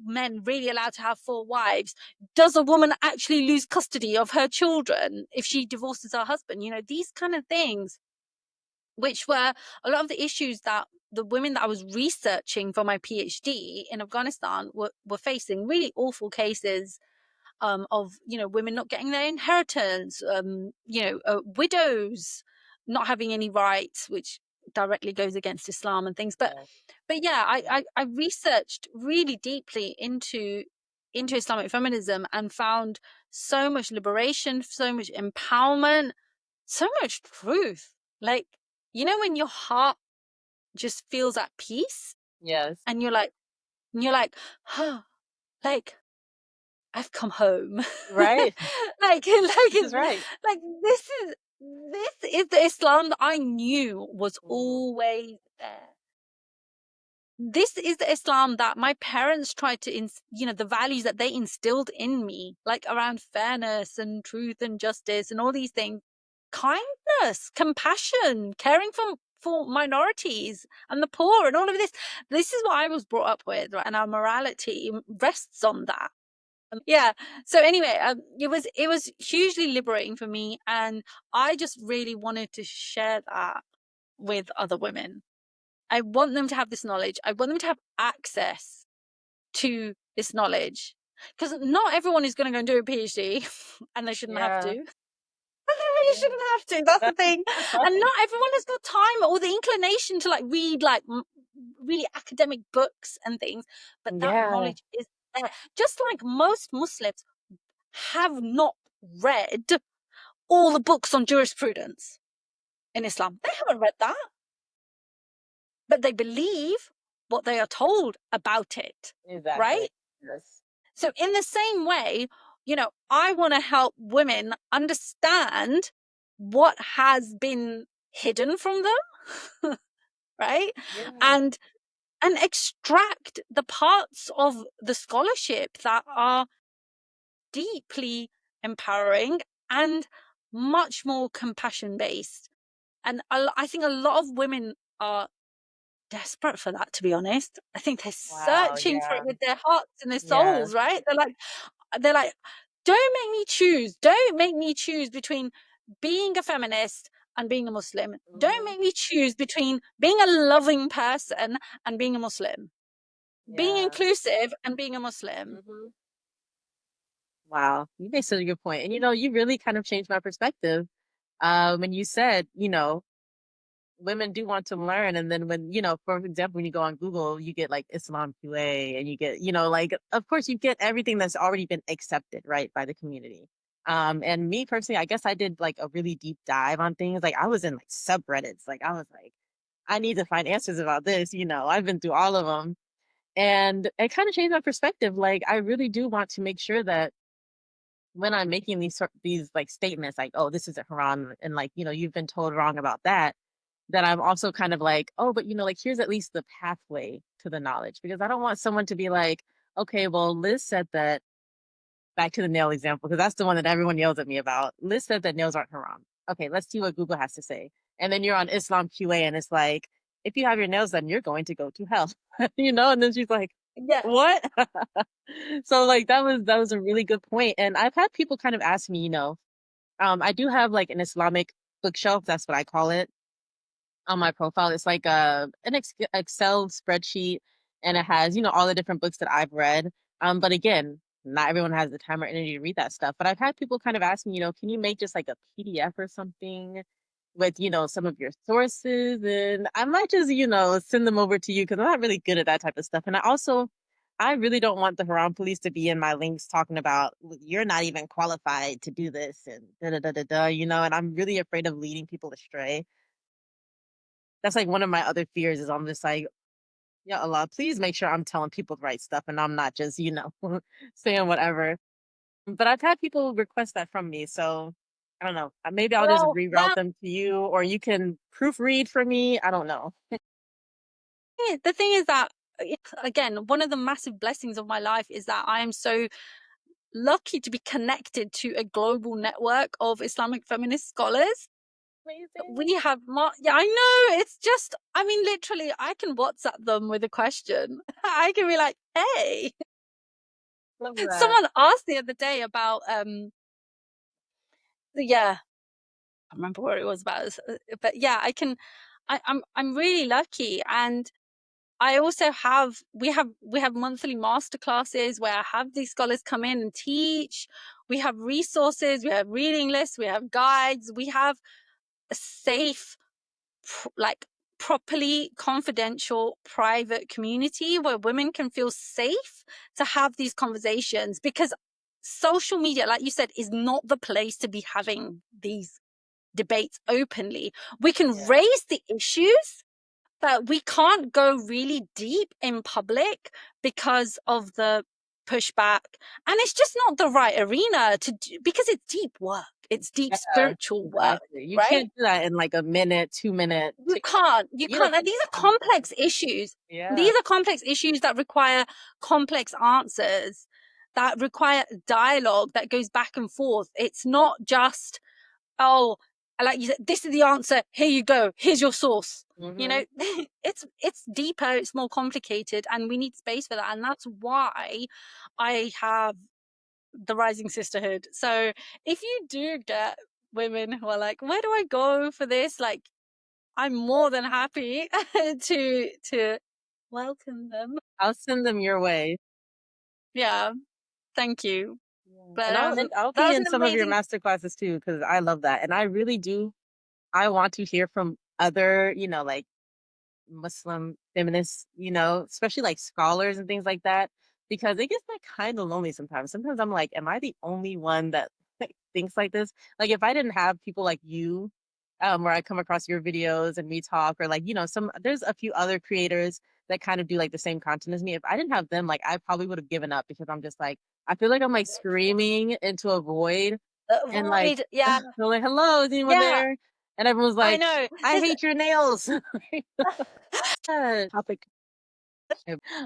Men really allowed to have four wives? Does a woman actually lose custody of her children if she divorces her husband? You know, these kind of things, which were a lot of the issues that the women that I was researching for my PhD in Afghanistan were facing, really awful cases of, women not getting their inheritance, widows not having any rights, which directly goes against Islam and things. But Yeah. yeah, Yeah. I researched really deeply into Islamic feminism and found so much liberation, so much empowerment, so much truth. Like, when your heart just feels at peace Yes. and you're like, huh, like, I've come home. Right. like This is right. like this is the Islam that I knew was Mhm. always there. This is the Islam that my parents tried to the values that they instilled in me, like around fairness and truth and justice and all these things, kindness, compassion, caring for minorities and the poor and all of this. This is what I was brought up with, right? And our morality rests on that. Yeah. So anyway, it was hugely liberating for me, and I just really wanted to share that with other women. I want them to have this knowledge. I want them to have access to this knowledge, because not everyone is going to go and do a PhD, and they shouldn't have Yeah. to. They really Yeah. shouldn't have to. That's the That's thing. And right. not everyone has got time or the inclination to like read like really academic books and things. But that Yeah. knowledge is there. Just like most Muslims have not read all the books on jurisprudence in Islam. They haven't read that, but they believe what they are told about it, Exactly. right? Yes. So, in the same way, I want to help women understand what has been hidden from them, right? Yeah. And extract the parts of the scholarship that are deeply empowering and much more compassion based. And I think a lot of women are desperate for that, to be honest. I think they're Wow. searching for it Yeah. with their hearts and their Yeah. souls, right? They're like, don't make me choose. Don't make me choose between being a feminist and being a Muslim. Don't Hmm. make me choose between being a loving person and being a Muslim. Being Yeah. inclusive and being a Muslim. Hmm. Wow. You made such a good point. And you really kind of changed my perspective when you said, women do want to learn. And then when, for example, when you go on Google, you get like Islam QA and you get, like, of course, you get everything that's already been accepted, right, by the community. And me personally, I guess I did like a really deep dive on things. Like I was in like subreddits. Like I was like, I need to find answers about this. I've been through all of them. And it kind of changed my perspective. Like I really do want to make sure that when I'm making these like statements like, oh, this is a haram, and like, you've been told wrong about that, that I'm also kind of like, oh, but like here's at least the pathway to the knowledge, because I don't want someone to be like, okay, well, Liz said that, back to the nail example, because that's the one that everyone yells at me about. Liz said that nails aren't haram. Okay, let's see what Google has to say. And then you're on Islam QA and it's like, if you have your nails done, you're going to go to hell. And then she's like, Yeah. what? So like that was a really good point. And I've had people kind of ask me, I do have like an Islamic bookshelf, that's what I call it, on my profile. It's like an Excel spreadsheet, and it has, all the different books that I've read. But again, not everyone has the time or energy to read that stuff. But I've had people kind of ask me, can you make just like a PDF or something with, some of your sources? And I might just, send them over to you, because I'm not really good at that type of stuff. And I really don't want the Haram police to be in my links talking about, you're not even qualified to do this and da da da da da, and I'm really afraid of leading people astray. That's like one of my other fears, is I'm just like, yeah, Allah, please make sure I'm telling people the right stuff and I'm not just, saying whatever. But I've had people request that from me. So I don't know. Maybe I'll just Well, reroute them to you, or you can proofread for me. I don't know. the thing is that, again, one of the massive blessings of my life is that I am so lucky to be connected to a global network of Islamic feminist scholars. Amazing. We have yeah, I know, it's just, I mean, literally I can WhatsApp them with a question. I can be like, hey, Love that. someone asked the other day about yeah, I remember what it was about, but yeah, I'm really lucky. And I also we have monthly master classes where I have these scholars come in and teach. We have resources, we have reading lists, we have guides, we have a safe, like, properly confidential private community where women can feel safe to have these conversations, because social media, like you said, is not the place to be having these debates openly. We can Yeah. raise the issues, but we can't go really deep in public because of the pushback. And it's just not the right arena to do, because it's deep work, it's deep Yeah, spiritual work, exactly. You right? can't do that in like a minute, 2 minute You can't, you can't. And these are complex issues. Yeah. These are complex issues that require complex answers, that require dialogue that goes back and forth. It's not just, oh, like you said, this is the answer, here you go, here's your source. Hmm. It's deeper, it's more complicated, and we need space for that. And that's why I have the Rising Sisterhood. So if you do get women who are like, where do I go for this, like, I'm more than happy to welcome them. I'll send them your way. Yeah, thank you. Yeah. But And I'll that be was in an some of your amazing. master classes too, because I love that. And I really do. I want to hear from other, like Muslim feminists, especially like scholars and things like that, because it gets like kind of lonely sometimes. Sometimes I'm like, am I the only one that like, thinks like this? Like if I didn't have people like you, where I come across your videos and we talk, or like, there's a few other creators that kind of do like the same content as me. If I didn't have them, like I probably would have given up, because I'm just like, I feel like I'm like screaming into a void, and like, Void, yeah, they're like, hello, is anyone yeah, there? And everyone's I like, know. I There's hate your nails. Topic.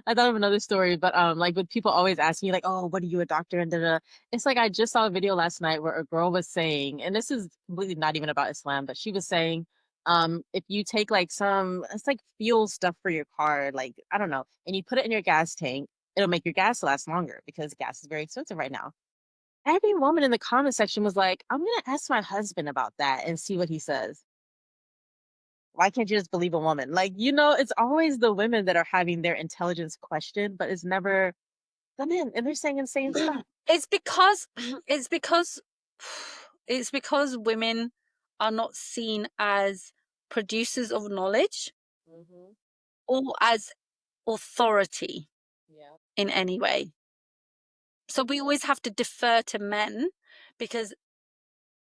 I thought of another story, but like with people always asking me like, "Oh, what are you, a doctor?" and da. It's like I just saw a video last night where a girl was saying, and this is completely not even about Islam, but she was saying, if you take like it's like fuel stuff for your car, like I don't know, and you put it in your gas tank, it'll make your gas last longer, because gas is very expensive right now. Every woman in the comment section was like, "I'm gonna ask my husband about that and see what he says." Why can't you just believe a woman? Like, it's always the women that are having their intelligence questioned, but it's never the men, and they're saying insane stuff. it's because it's because it's because women are not seen as producers of knowledge Hmm. or as authority Yeah. in any way. So we always have to defer to men because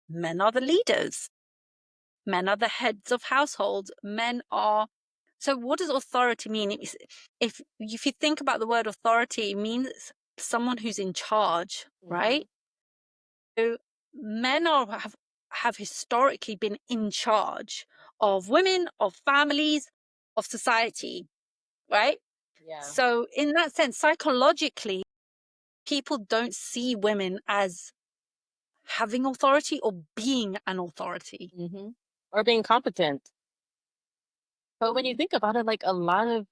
men are the leaders, men are the heads of households, men are. So what does authority mean? If you think about the word authority, it means someone who's in charge, Hmm. right? So men have historically been in charge of women, of families, of society, right? Yeah. So in that sense, psychologically, people don't see women as having authority or being an authority. Hmm. Or being competent. But when you think about it, like a lot of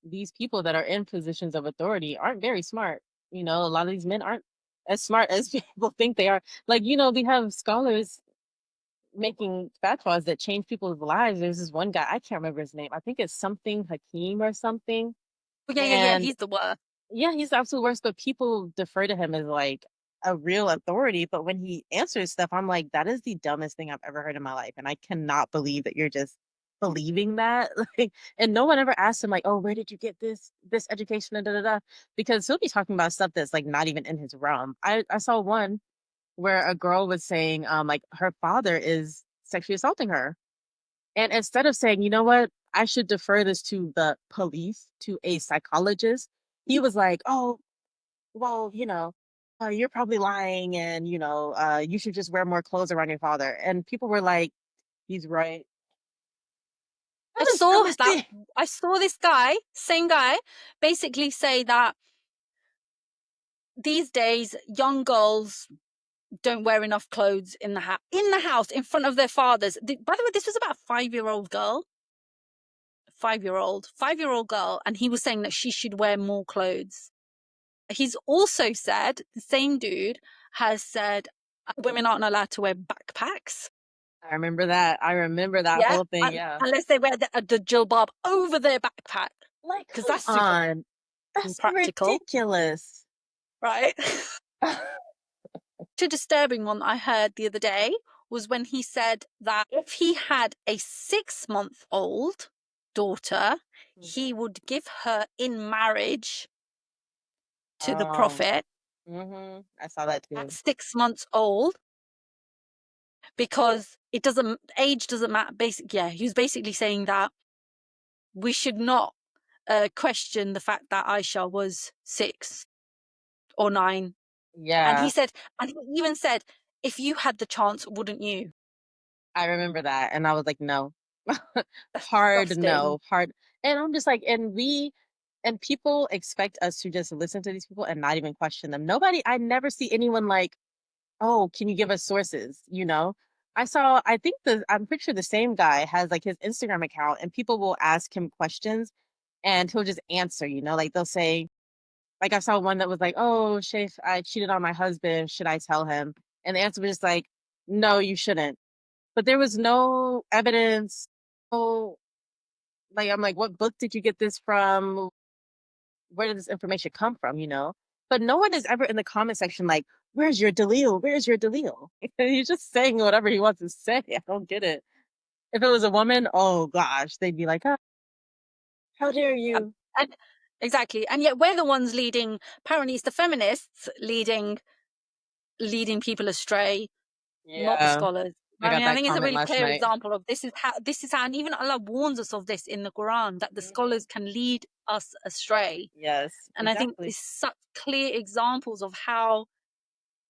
these people that are in positions of authority aren't very smart. A lot of these men aren't as smart as people think they are. Like, we have scholars making fatwas that change people's lives. There's this one guy, I can't remember his name. I think it's something Hakeem or something. But yeah, And he's the worst. yeah, he's the absolute worst, but people defer to him as like a real authority. But when he answers stuff, I'm like, that is the dumbest thing I've ever heard in my life. And I cannot believe that you're just believing that. Like, and no one ever asked him, like, oh, where did you get this education? And da da da. Because he'll be talking about stuff that's like not even in his realm. I saw one where a girl was saying, like her father is sexually assaulting her. And instead of saying, you know what, I should defer this to the police, to a psychologist, he was like, oh, well, you're probably lying and, you should just wear more clothes around your father. And people were like, he's right. I That is saw dumbest that. thing. I saw this guy, same guy, basically say that these days young girls don't wear enough clothes in the house in front of their fathers. By the way, this was about a 5-year-old girl, 5-year-old girl, and he was saying that she should wear more clothes. He's also said, the same dude has said, women aren't allowed to wear backpacks. I remember that. I remember that Yeah, whole thing. Yeah. unless they wear the jilbab over their backpack, Like, because come that's super on. That's impractical, ridiculous. right? A disturbing one that I heard the other day was when he said that if he had a 6-month-old daughter, he Mhm. would give her in marriage to the Oh, prophet I saw that at too. 6 months old because it doesn't age doesn't matter. Yeah, he was basically saying that we should not question the fact that Aisha was 6 or 9. And he Yeah, said, and he even said, if you had the chance, wouldn't you? I remember that. And I was like, no. That's Hard disgusting. no, hard. And I'm just like, and people expect us to just listen to these people and not even question them. I never see anyone like, oh, can you give us sources? I'm pretty sure the same guy has like his Instagram account and people will ask him questions and he'll just answer, like they'll say, like I saw one that was like, oh, Shafe, I cheated on my husband. Should I tell him? And the answer was just like, no, you shouldn't. But there was no evidence. Oh, like I'm like, what book did you get this from? Where did this information come from? But no one is ever in the comment section like, where's your Dalil? Where's your Dalil? He's just saying whatever he wants to say. I don't get it. If it was a woman, oh gosh, they'd be like, oh, how dare Yeah. you? And exactly. And yet we're the ones leading, apparently it's the feminists leading people astray, not the Yeah, scholars. I I got mean, I that think it's a comment really last clear night. example of this is how, and even Allah warns us of this in the Quran, that the Hmm. scholars can lead us astray. Yes, And I think exactly. it's such clear examples of how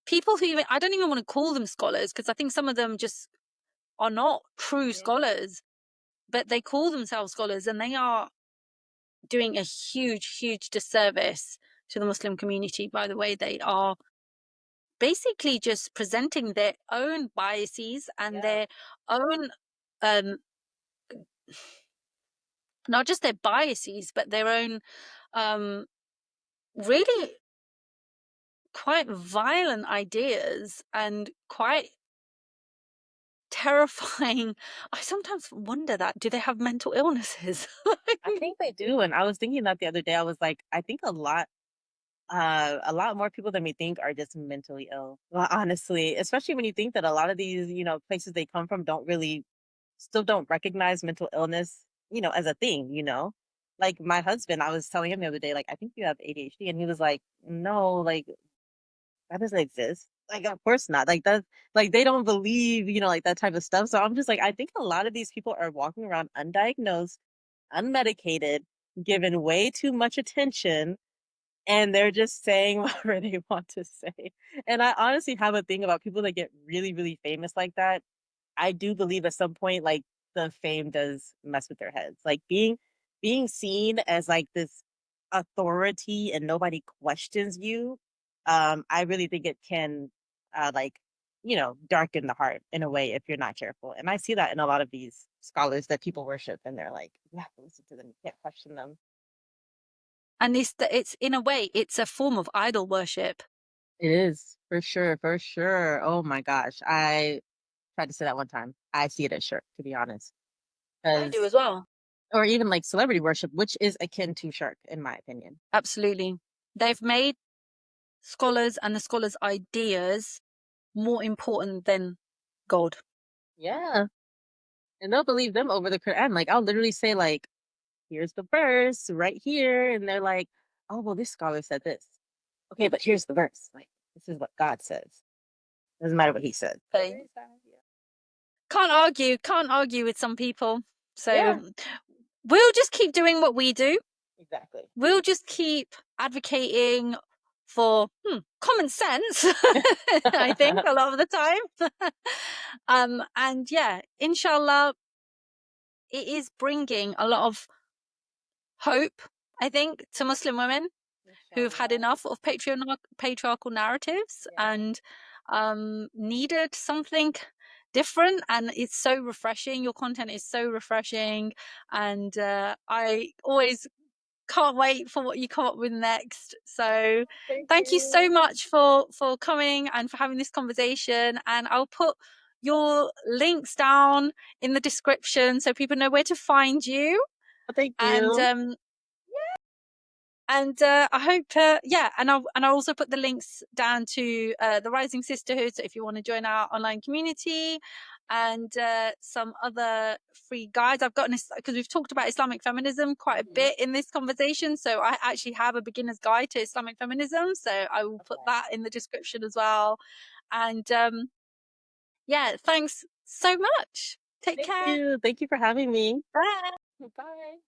people who even, I don't even want to call them scholars because I think some of them just are not true Yeah. scholars, but they call themselves scholars and they are doing a huge disservice to the Muslim community by the way they are basically just presenting their own biases and Yeah. their own um not just their biases but their own um really quite violent ideas and quite terrifying. I sometimes wonder that do they have mental illnesses? I think they do. And I was thinking that the other day. I was like, I think a lot more people than we think are just mentally ill. Well, honestly, especially when you think that a lot of these, places they come from don't really still don't recognize mental illness, as a thing, Like my husband, I was telling him the other day, like, I think you have ADHD. And he was like, no, like that doesn't exist. Like, of course not. Like that, like they don't believe, like that type of stuff. So I'm just like, I think a lot of these people are walking around undiagnosed, unmedicated, given way too much attention, and they're just saying whatever they want to say. And I honestly have a thing about people that get really, really famous like that. I do believe at some point, like the fame does mess with their heads. Like being seen as like this authority and nobody questions you. I really think it can, like, darken the heart in a way if you're not careful. And I see that in a lot of these scholars that people worship, and they're like, you have to listen to them, you can't question them. And it's in a way, it's a form of idol worship. It is for sure, for sure. Oh my gosh, I tried to say that one time. I see it as shirk, to be honest, I do because as well. or even like celebrity worship, which is akin to shark, in my opinion. Absolutely. They've made scholars and the scholars' ideas more important than God. Yeah. And they'll believe them over the Quran. Like I'll literally say, like, here's the verse right here. And they're like, oh, well, this scholar said this. Okay, but here's the verse. Like, this is what God says. Doesn't matter what he said. Okay. Very sad. Can't argue with some people. Yeah. So we'll just keep doing what we do. Exactly. We'll just keep advocating for common sense, I think, a lot of the time. And yeah, inshallah, it is bringing a lot of hope, I think, to Muslim women who've had Inshallah. enough of patriarchal narratives Yeah. and needed something different. And it's so refreshing. Your content is so refreshing. And I always can't wait for what you come up with next. So Thank thank you so you. much for coming and for having this conversation. And I'll put your links down in the description so people know where to find you. Thank And you. I hope, yeah, and I'll also put the links down to the Rising Sisterhood. So if you want to join our online community, and some other free guides, I've gotten because we've talked about Islamic feminism quite a Mhm. bit in this conversation. So I actually have a beginner's guide to Islamic feminism. So I will put Okay. that in the description as well. And yeah, thanks so much. Take Thank care. you. Thank you for having me. Bye. Bye.